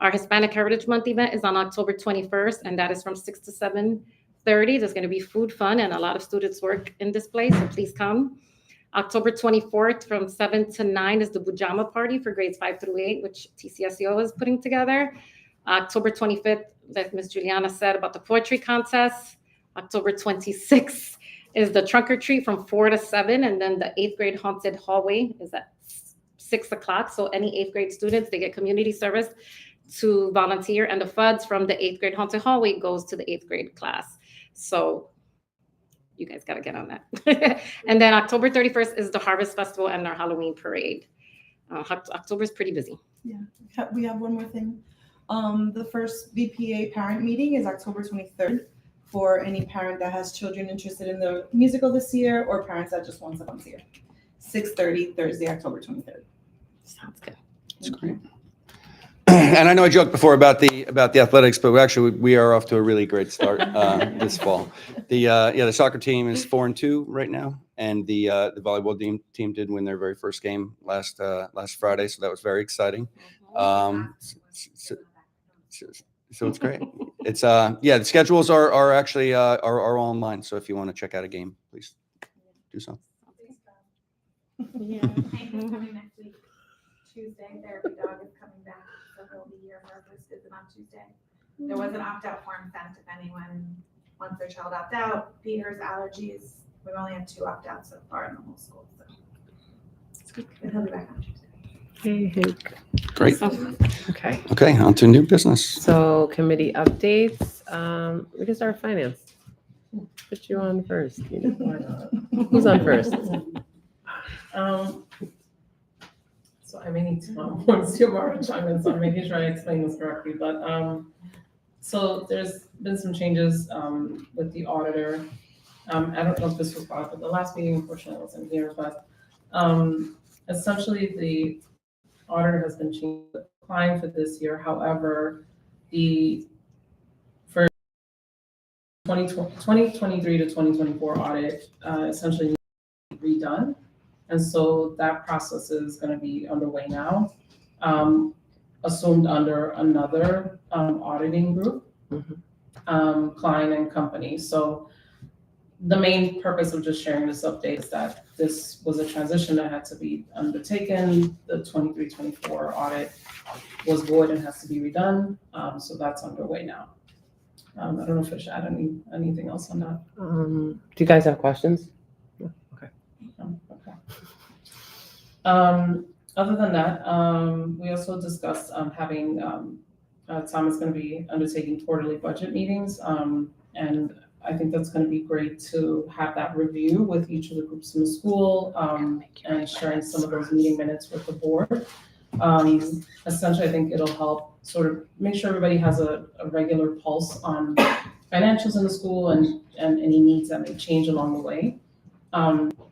Our Hispanic Heritage Month event is on October 21st, and that is from 6 to 7:30. There's going to be food, fun, and a lot of students work in this place, so please come. October 24th from 7 to 9 is the Bujama Party for grades 5 through 8, which TCSEO is putting together. October 25th, like Ms. Juliana said, about the poetry contest. October 26th is the trunk or treat from 4 to 7, and then the 8th grade haunted hallway is at 6 o'clock. So any 8th grade students, they get community service to volunteer, and the funds from the 8th grade haunted hallway goes to the 8th grade class. So you guys got to get on that. And then October 31st is the Harvest Festival and our Halloween parade. October is pretty busy. Yeah, we have one more thing. The first BPA parent meeting is October 23rd for any parent that has children interested in the musical this year or parents that just want to come see it. 6:30 Thursday, October 23rd. Sounds good. That's great. And I know I joked before about the athletics, but we are off to a really great start this fall. The soccer team is 4-2 right now, and the volleyball team did win their very first game last Friday, so that was very exciting. So it's great. It's the schedules are actually are all online. So if you want to check out a game, please do so. Yeah. Hank is coming next week, Tuesday. Therapy dog is coming back, so he'll be here for our first visit on Tuesday. There was an opt-out form sent if anyone wants their child opt out. Peter's allergies. We've only had 2 opt-outs so far in the whole school. So. But he'll be back on Tuesday. Hey. Great. Okay. Okay, on to new business. So committee updates. We can start with finance. Put you on first. Who's on first? So I may need to once you're more chime in, so I'm making sure I explain this correctly, but so there's been some changes with the auditor. I don't know if this was brought up at the last meeting, unfortunately I wasn't here, but essentially the auditor has been changed, applying for this year. However, for 2023 to 2024 audit essentially needs to be redone. And so that process is going to be underway now, assumed under another auditing group, Klein and Company. So the main purpose of just sharing this update is that this was a transition that had to be undertaken. The 23-24 audit was void and has to be redone. So that's underway now. I don't know if I should add anything else on that. Do you guys have questions? Okay. Okay. Other than that, we also discussed having Tom is going to be undertaking quarterly budget meetings, and I think that's going to be great to have that review with each of the groups in the school, and sharing some of those meeting minutes with the board. Essentially, I think it'll help sort of make sure everybody has a regular pulse on financials in the school and any needs that may change along the way.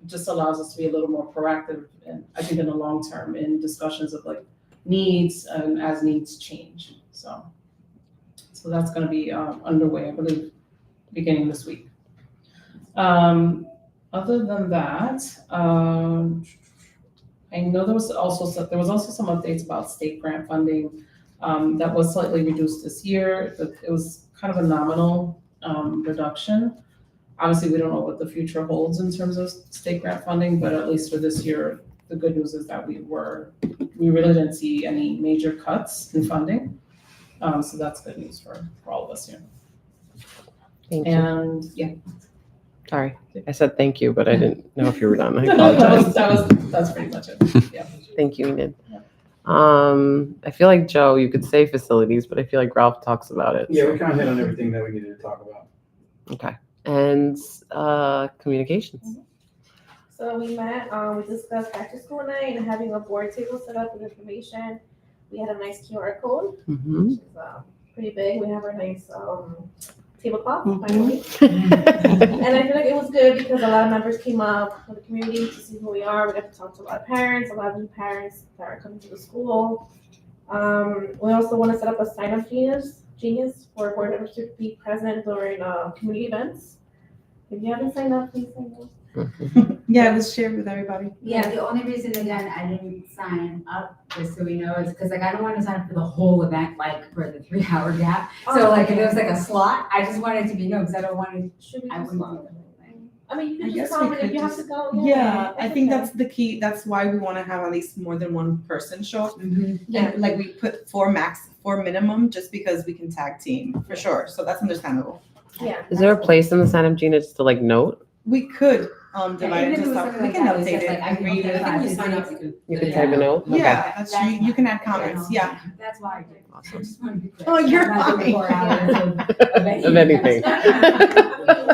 Just allows us to be a little more proactive, and I think in the long term in discussions of like needs and as needs change. So that's going to be underway, I believe, beginning this week. Other than that, I know there was also some updates about state grant funding that was slightly reduced this year. It was kind of a nominal reduction. Obviously, we don't know what the future holds in terms of state grant funding, but at least for this year, the good news is that we really didn't see any major cuts in funding. So that's good news for all of us here. Thank you. And yeah. Sorry, I said thank you, but I didn't know if you were done. I apologize. That's pretty much it. Yeah. Thank you, Enid. I feel like Joe, you could say facilities, but I feel like Ralph talks about it. Yeah, we kind of hit on everything that we needed to talk about. Okay. And communications. So we met, we discussed back to school night and having a board table set up with information. We had a nice QR code, Mm-hmm. which is pretty big. We have our nice tablecloth finally. Mm-hmm. And I feel like it was good because a lot of members came up from the community to see who we are. We got to talk to a lot of parents, a lot of new parents that are coming to the school. We also want to set up a sign-up genius for board members to be present during community events. If you haven't signed up, please sign up. Yeah, it was shared with everybody. Yeah, the only reason again, I didn't sign up, just so we know, is because like I don't want to sign up for the whole event, like for the 3-hour gap. So like if it was like a slot, I just wanted to be known, because I don't want to, Should we I just wouldn't log? do the whole thing. I mean, you I can guess just come we and if could you have just- to go. Yeah, I think okay. that's the key. That's why we want to have at least more than one person show up. Yeah. And like we put 4 minimum, just because we can tag team for sure. So that's understandable. Yeah. Is there a place in the sign-up Gina just to like note? We could divide even it if it into was stuff. something We like can that, it's update just it like, I and can read do it. that. Yeah, It's like- You can type a note? Okay. that's you can add comments. Yeah. That's why I did. Awesome. I just wanted to be clear. Oh, you're I'm not doing 4 hours of Of anything.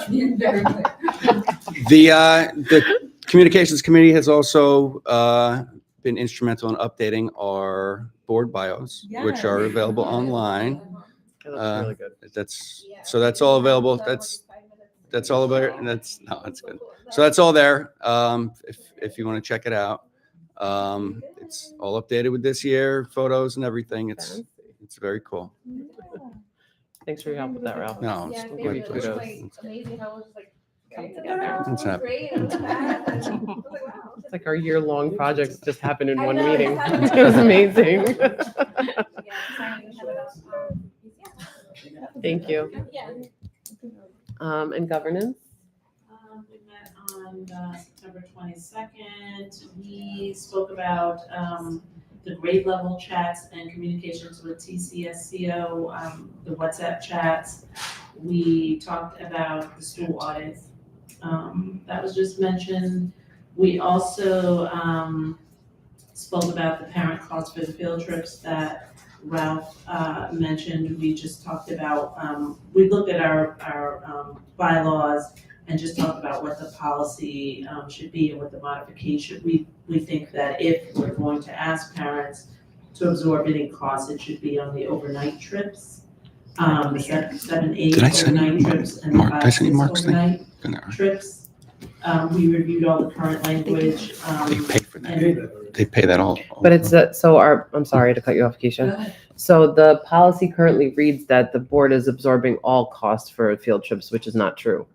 Being very clear. The communications committee has also been instrumental in updating our board bios, which are available online. It looks really good. That's all available. That's all about it. And that's good. So that's all there. If you want to check it out, it's all updated with this year, photos and everything. It's very cool. Thanks for your help with that, Ralph. No, Yeah, it's thank my you. It was pleasure. like amazing how it was like Come together. together. It's happening. Great. It was fast. And I was like, wow. It's like our year-long projects just happened in I one know, meeting. it's It was amazing. Yeah, signing have it up. Thank you. Yeah. And governance? We met on September 22nd. We spoke about the grade level chats and communications with TCSCO, the WhatsApp chats. We talked about the school audit. That was just mentioned. We also spoke about the parent costs for the field trips that Ralph mentioned. We just talked about, we looked at our bylaws and just talked about what the policy should be and what the modification. We think that if we're going to ask parents to absorb any costs, it should be on the overnight trips. The 7, 8 Did I send you overnight trips and the Mark? Did I 5, send you 6 Mark's thing? overnight trips. We reviewed all the current language. They pay for that. and They pay that all. But it's, I'm sorry to cut you off, Keisha. So the policy currently reads that the board is absorbing all costs for field trips, which is not true.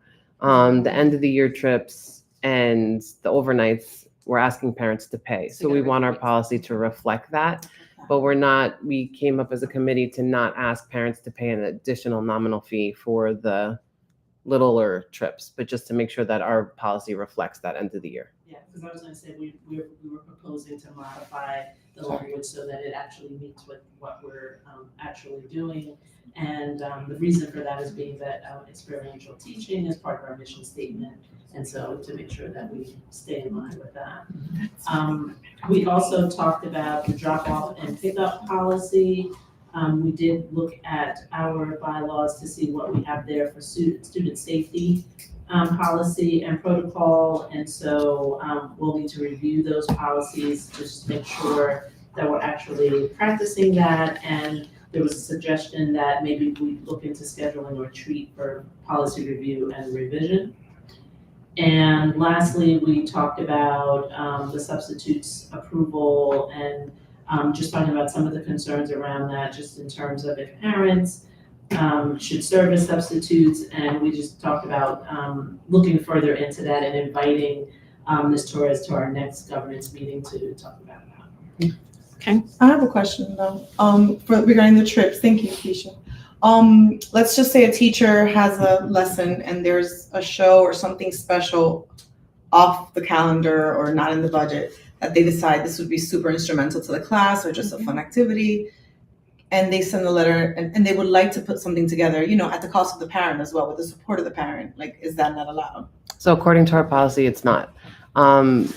The end of the year trips and the overnights, we're asking parents to pay. So we want our policy to reflect that. But we came up as a committee to not ask parents to pay an additional nominal fee for the littler trips, but just to make sure that our policy reflects that end of the year. Yeah, because I was gonna say, we were proposing to modify the language so that it actually meets with what we're actually doing. And the reason for that is being that experiential teaching is part of our mission statement. And so to make sure that we stay in line with that. We also talked about the drop off and pickup policy. We did look at our bylaws to see what we have there for student safety policy and protocol. And so we'll need to review those policies to just make sure that we're actually practicing that. And there was a suggestion that maybe we look into scheduling a retreat for policy review and revision. And lastly, we talked about the substitutes approval and just talking about some of the concerns around that, just in terms of if parents should serve as substitutes. And we just talked about looking further into that and inviting Ms. Torres to our next governance meeting to talk about that. I have a question though, regarding the trips. Thank you, Keisha. Let's just say a teacher has a lesson and there's a show or something special off the calendar or not in the budget that they decide this would be super instrumental to the class or just a fun activity. and they send a letter and they would like to put something together, at the cost of the parent as well, with the support of the parent, like, is that not allowed? So according to our policy, it's not.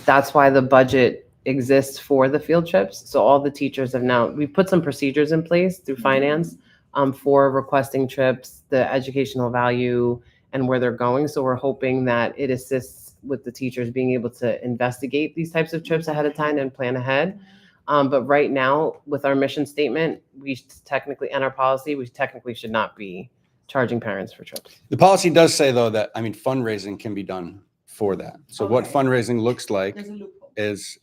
That's why the budget exists for the field trips. So all the teachers we put some procedures in place through finance for requesting trips, the educational value, and where they're going. So we're hoping that it assists with the teachers being able to investigate these types of trips ahead of time and plan ahead. But right now, with our mission statement, we technically, and our policy, we technically should not be charging parents for trips. The policy does say, though, that, fundraising can be done for that. So what Okay. fundraising looks like There's a loophole. is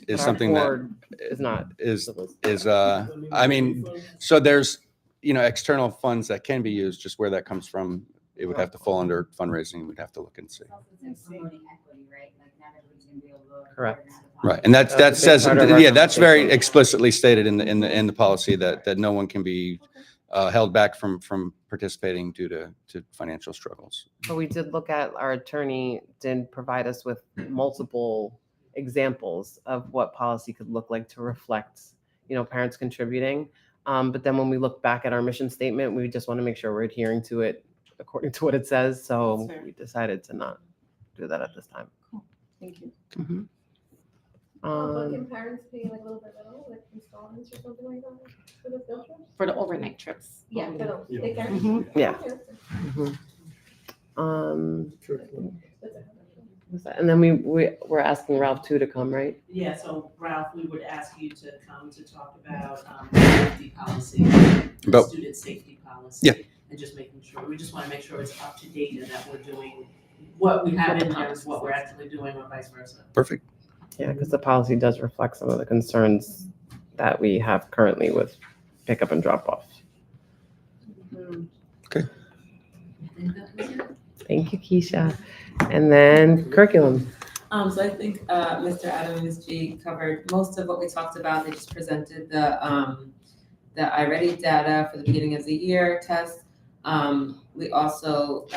Our something that board is not. so there's, external funds that can be used, just where that comes from. It would have to fall under fundraising. We'd have to look and see. It's like promoting equity, right? Like not everybody's gonna be able to. Correct. Right. And that That's a big says, part of our that's very conversation. explicitly stated in the policy that no one can be held back from participating due to financial struggles. But we did look at, our attorney did provide us with multiple examples of what policy could look like to reflect, parents contributing. But then when we look back at our mission statement, we just want to make sure we're adhering to it according to what it says. So That's fair. we decided to not do that at this time. Thank you. Mhm. But can parents pay like a little bit little, like installments or something like that for the field trips? For the overnight trips. Yeah, for those, Yeah. they can. Mhm. Yeah. Okay. Mhm. That's it. And then we're asking Ralph too to come, right? Yeah, so Ralph, we would ask you to come to talk about safety policy, About- student safety policy. Yeah. And just making sure, we just want to make sure it's up to date and that we're doing what we have in there is what we're actually doing or vice versa. Perfect. Yeah, because the policy does reflect some of the concerns that we have currently with pickup and drop off. Thank you, Keisha. And then curriculum. So I think Mr. Adam and Ms. G covered most of what we talked about. They just presented the iReady data for the beginning of the year test. We also,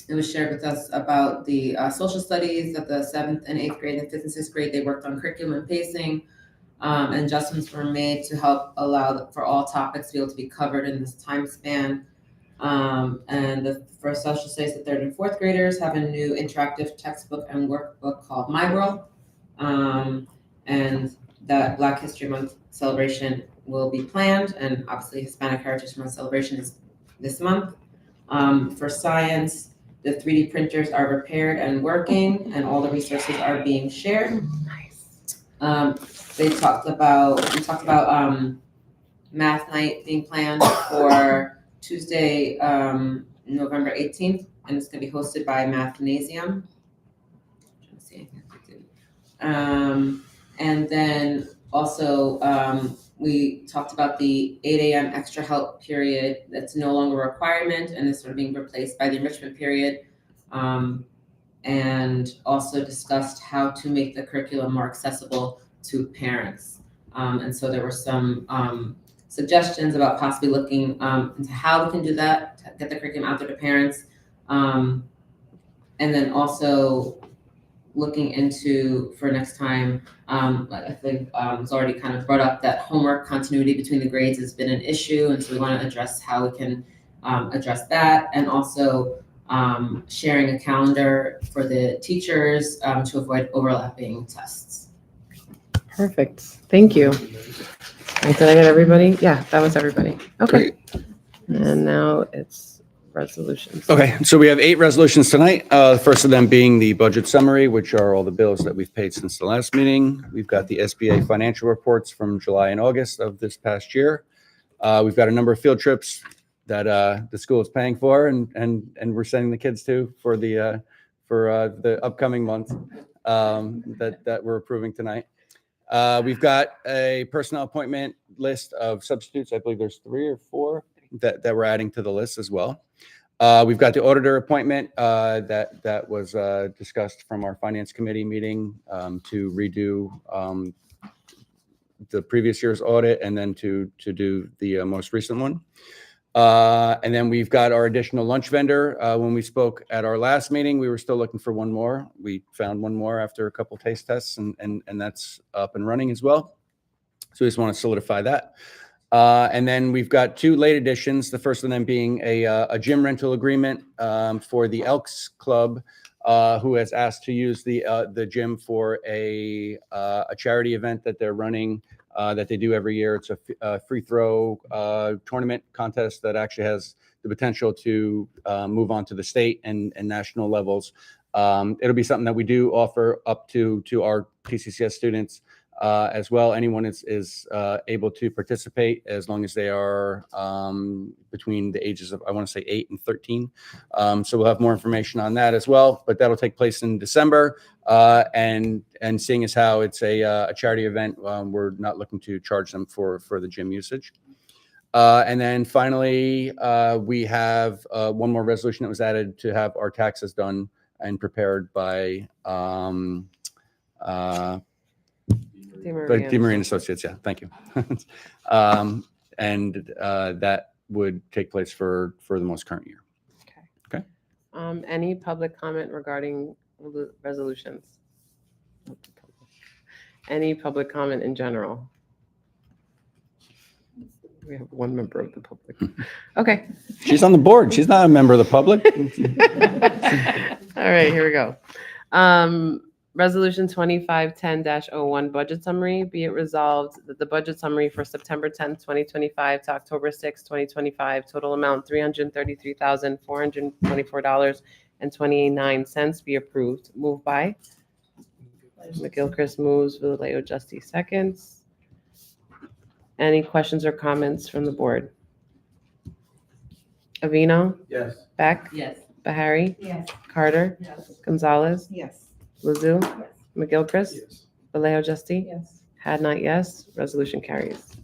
it was shared with us about the social studies that the 7th and 8th grade and 5th and 6th grade, they worked on curriculum and pacing. And adjustments were made to help allow for all topics to be able to be covered in this time span. For social studies, the 3rd and 4th graders have a new interactive textbook and workbook called My World. And that Black History Month celebration will be planned, and obviously Hispanic Heritage Month celebration is this month. For science, the 3D printers are repaired and working, and all the resources are being shared. Nice. We talked about math night being planned for Tuesday, November 18th, and it's gonna be hosted by Mathnasium. And then also, we talked about the 8 a.m. extra help period that's no longer a requirement and is sort of being replaced by the enrichment period. And also discussed how to make the curriculum more accessible to parents. And so there were some suggestions about possibly looking into how we can do that, to get the curriculum out there to parents. And then also looking into, for next time, I think it's already kind of brought up that homework continuity between the grades has been an issue. And so we want to address how we can address that. And also sharing a calendar for the teachers to avoid overlapping tests. Perfect. Thank you. Did I get everybody? Yeah, that was everybody. Okay. And now it's resolutions. Okay, so we have 8 resolutions tonight. The first of them being the budget summary, which are all the bills that we've paid since the last meeting. We've got the SBA financial reports from July and August of this past year. We've got a number of field trips that the school is paying for and we're sending the kids to for the upcoming month that we're approving tonight. We've got a personnel appointment list of substitutes. I believe there's 3 or 4 that we're adding to the list as well. We've got the auditor appointment that was discussed from our finance committee meeting to redo the previous year's audit and then to do the most recent one. And then we've got our additional lunch vendor. When we spoke at our last meeting, we were still looking for one more. We found one more after a couple taste tests and that's up and running as well. So we just want to solidify that. And then we've got two late additions, the first of them being a gym rental agreement for the Elks Club, who has asked to use the gym for a charity event that they're running that they do every year. It's a free throw tournament contest that actually has the potential to move on to the state and national levels. It'll be something that we do offer up to our TCCS students as well. Anyone is able to participate as long as they are between the ages of, I want to say, 8 and 13. So we'll have more information on that as well, but that'll take place in December. And seeing as how it's a charity event, we're not looking to charge them for the gym usage. And then finally, we have one more resolution that was added to have our taxes done and prepared by DeMarie and Associates. Yeah, thank you. And that would take place for the most current year. Okay. Any public comment regarding resolutions? Any public comment in general? We have one member of the public. Okay. She's on the board. She's not a member of the public. All right, here we go. Resolution 2510-01 budget summary. Be it resolved that the budget summary for September 10th, 2025 to October 6th, 2025, total amount $333,424.29 be approved. Moved by McGilchrist, moves. Vallejo Justy seconds. Any questions or comments from the board? Avino? Yes. Beck? Yes. Bahari? Yes. Carter? Yes. Gonzalez? Yes. Mizzou? Yes. McGilchrist? Yes. Vallejo Justy? Yes. Had not, yes. Resolution carries.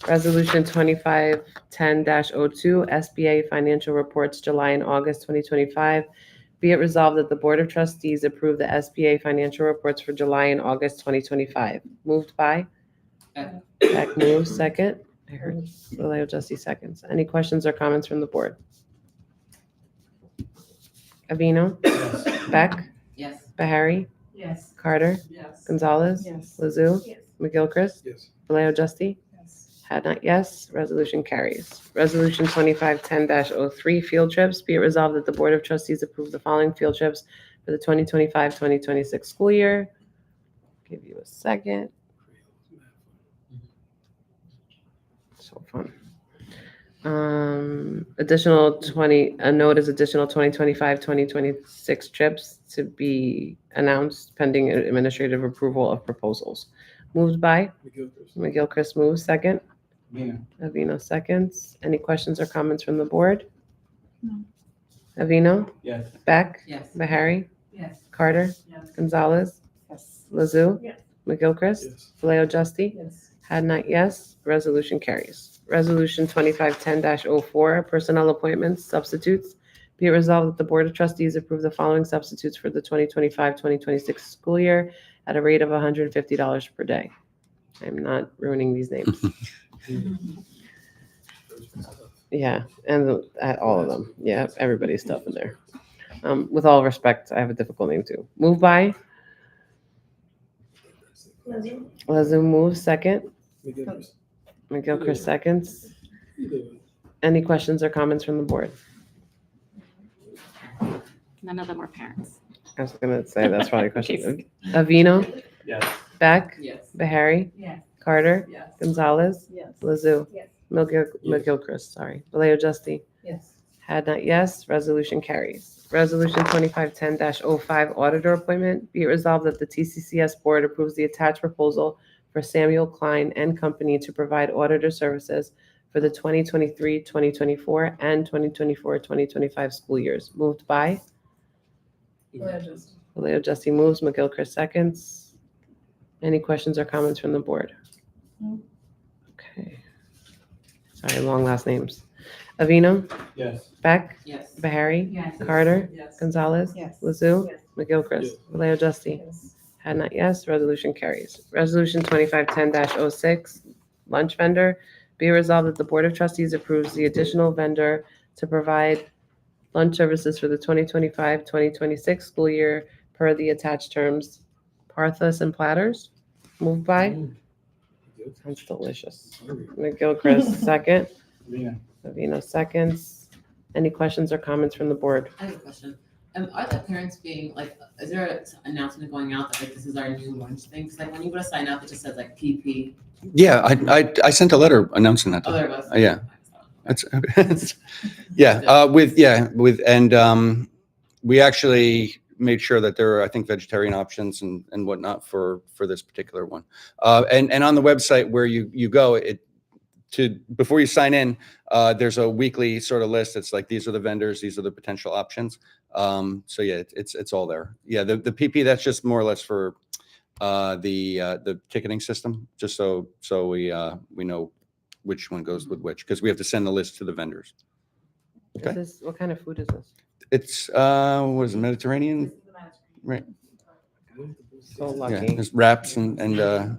Resolution 2510-02, SBA financial reports July and August 2025. Be it resolved that the Board of Trustees approve the SBA financial reports for July and August 2025. Moved by? Beck moves. Second. I heard Vallejo Justy seconds. Any questions or comments from the board? Avino? Yes. Beck? Yes. Bahari? Yes. Carter? Yes. Gonzalez? Yes. Mizzou? Yes. McGilchrist? Yes. Vallejo Justy? Yes. Had not, yes. Resolution carries. Resolution 2510-03, field trips. Be it resolved that the Board of Trustees approve the following field trips for the 2025-2026 school year. Give you a second. So fun. Additional 2025-2026 trips to be announced pending administrative approval of proposals. Moved by McGilchrist moves. Second. Avino seconds. Any questions or comments from the board? No. Avino? Yes. Beck? Yes. Bahari? Yes. Carter? Yes. Gonzalez? Yes. Mizzou? Yes. McGilchrist? Yes. Vallejo Justy? Yes. Had not, yes. Resolution carries. Resolution 2510-04, personnel appointments, substitutes. Be it resolved that the Board of Trustees approve the following substitutes for the 2025-2026 school year at a rate of $150 per day. I'm not ruining these names. Yeah, and all of them. Yeah, everybody's stuff in there. With all respect, I have a difficult name too. Moved by Leslie? Lazu moves. Second. McGilchrist. McGilchrist seconds. Any questions or comments from the board? None of them are parents. I was gonna say that's probably a question. Okay. Avino, Yes. Beck, Yes. Bahari, Yes. Carter, Yes. Gonzalez, Yes. Lazu, Yes. McGilchrist, sorry, Vallejo Justy. Yes. Had not, yes. Resolution carries. Resolution 2510-05, auditor appointment. Be it resolved that the TCCS board approves the attached proposal for Samuel Klein and Company to provide auditor services for the 2023-2024 and 2024-2025 school years. Moved by Vallejo Justy moves. McGilchrist seconds. Any questions or comments from the board? No. Okay. Sorry, long last names. Avino, Yes. Beck, Yes. Bahari, Yes. Carter, Yes. Gonzalez, Yes. Lazu, Yes. McGilchrist, Yes. Vallejo Justy. Yes. Had not, yes. Resolution carries. Resolution 2510-06, lunch vendor. Be resolved that the Board of Trustees approves the additional vendor to provide lunch services for the 2025-2026 school year per the attached terms. Parthas and Platters. Moved by Sounds delicious. McGilchrist, second. Yeah. Savino, seconds. Any questions or comments from the board? I have a question. Are the parents being like, is there an announcement going out that like this is our new lunch thing? Because like when you go to sign up, it just says like PP. Yeah, I sent a letter announcing that. Oh, there it was. Yeah. That's we actually made sure that there are, I think, vegetarian options and whatnot for this particular one. And on the website where you go, before you sign in, there's a weekly sort of list. It's like, these are the vendors, these are the potential options. So yeah, it's all there. Yeah, the PP, that's just more or less for the ticketing system, just so we know which one goes with which, because we have to send the list to the vendors. Okay. What kind of food is this? It's what is it, Mediterranean? Right. So Yeah, lucky. there's wraps and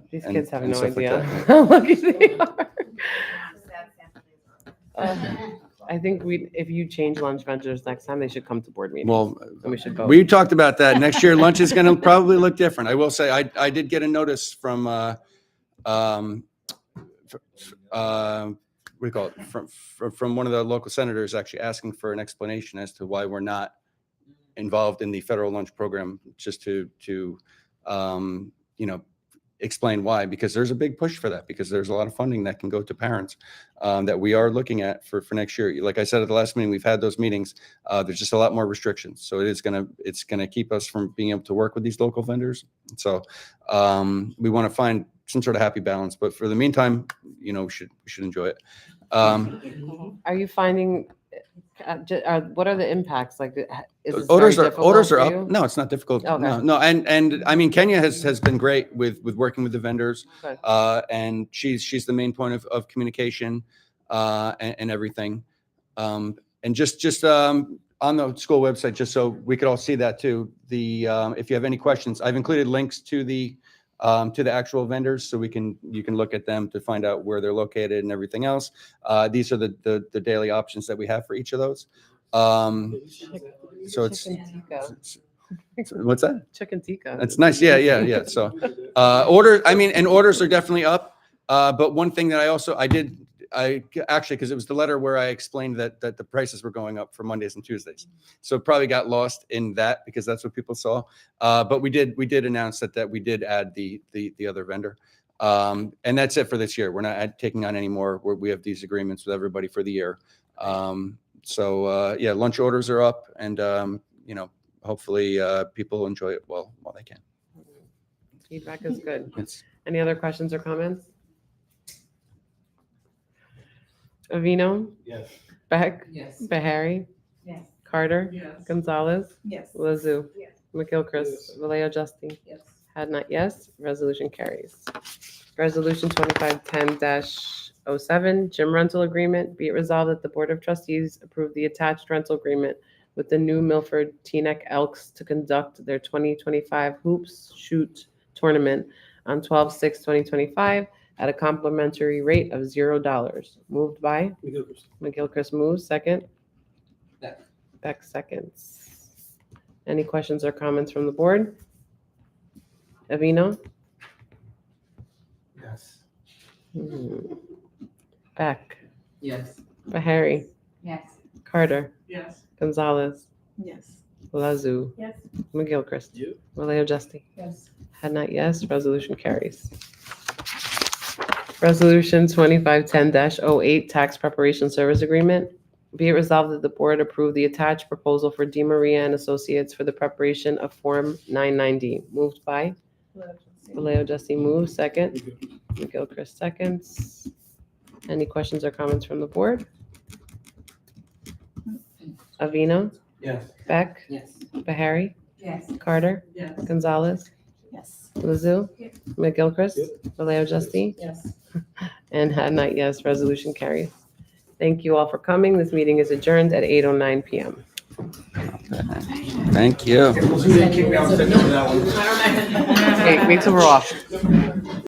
These and- kids have and no stuff like idea that. how lucky they are. I think if you change lunch vendors next time, they should come to board meetings. Well, And we should vote. we talked about that. Next year, lunch is going to probably look different. I will say, I did get a notice from, what do you call it? From one of the local senators actually asking for an explanation as to why we're not involved in the federal lunch program, just to explain why, because there's a big push for that, because there's a lot of funding that can go to parents that we are looking at for next year. Like I said at the last meeting, we've had those meetings. There's just a lot more restrictions. So it's gonna keep us from being able to work with these local vendors. So we want to find some sort of happy balance, but for the meantime, we should enjoy it. Are you finding, what are the impacts? Like, is this Orders very are difficult for up. you? No, it's not difficult. Okay. No. And I mean, Kenya has been great with working with the vendors. Good. And she's the main point of communication and everything. And just on the school website, just so we could all see that too. If you have any questions, I've included links to the actual vendors, so you can look at them to find out where they're located and everything else. These are the daily options that we have for each of those. So it's Chicken tikka. what's that? Chicken tikka. That's nice. Yeah. So orders are definitely up. But one thing that I actually, because it was the letter where I explained that the prices were going up for Mondays and Tuesdays. So it probably got lost in that, because that's what people saw. But we did announce that we did add the other vendor. And that's it for this year. We're not taking on any more. We have these agreements with everybody for the year. So lunch orders are up, and hopefully people enjoy it while they can. Feedback is good. It's Any other questions or comments? Avino, Yes. Beck, Yes. Bahari, Yes. Carter, Yes. Gonzalez, Yes. Lazu, Yes. McGilchrist, Vallejo Justin. Yes. Had not, yes. Resolution carries. Resolution 2510-07, gym rental agreement. Be it resolved that the Board of Trustees approve the attached rental agreement with the New Milford Teaneck Elks to conduct their 2025 Hoops Shoot Tournament on 12/6/2025 at a complimentary rate of $0. Moved by McGilchrist moves, second. Beck. Beck seconds. Any questions or comments from the board? Avino? Yes. Beck, Yes. Bahari, Yes. Carter, Yes. Gonzalez, Yes. Lazu, Yes. McGilchrist, You? Vallejo Justin. Yes. Had not, yes. Resolution carries. Resolution 2510-08, tax preparation service agreement. Be it resolved that the board approve the attached proposal for Di Maria and Associates for the preparation of Form 99D. Moved by Vallejo Justin moves, second. McGilchrist seconds. Any questions or comments from the board? Avino, Yes. Beck, Yes. Bahari, Yes. Carter, Yes. Gonzalez, Yes. Lazu, McGilchrist, Vallejo Justin, Yes. and had not, yes. Resolution carries. Thank you all for coming. This meeting is adjourned at 8:09 p.m. Thank you. They kicked me out, said no to that one. Wait till we're off.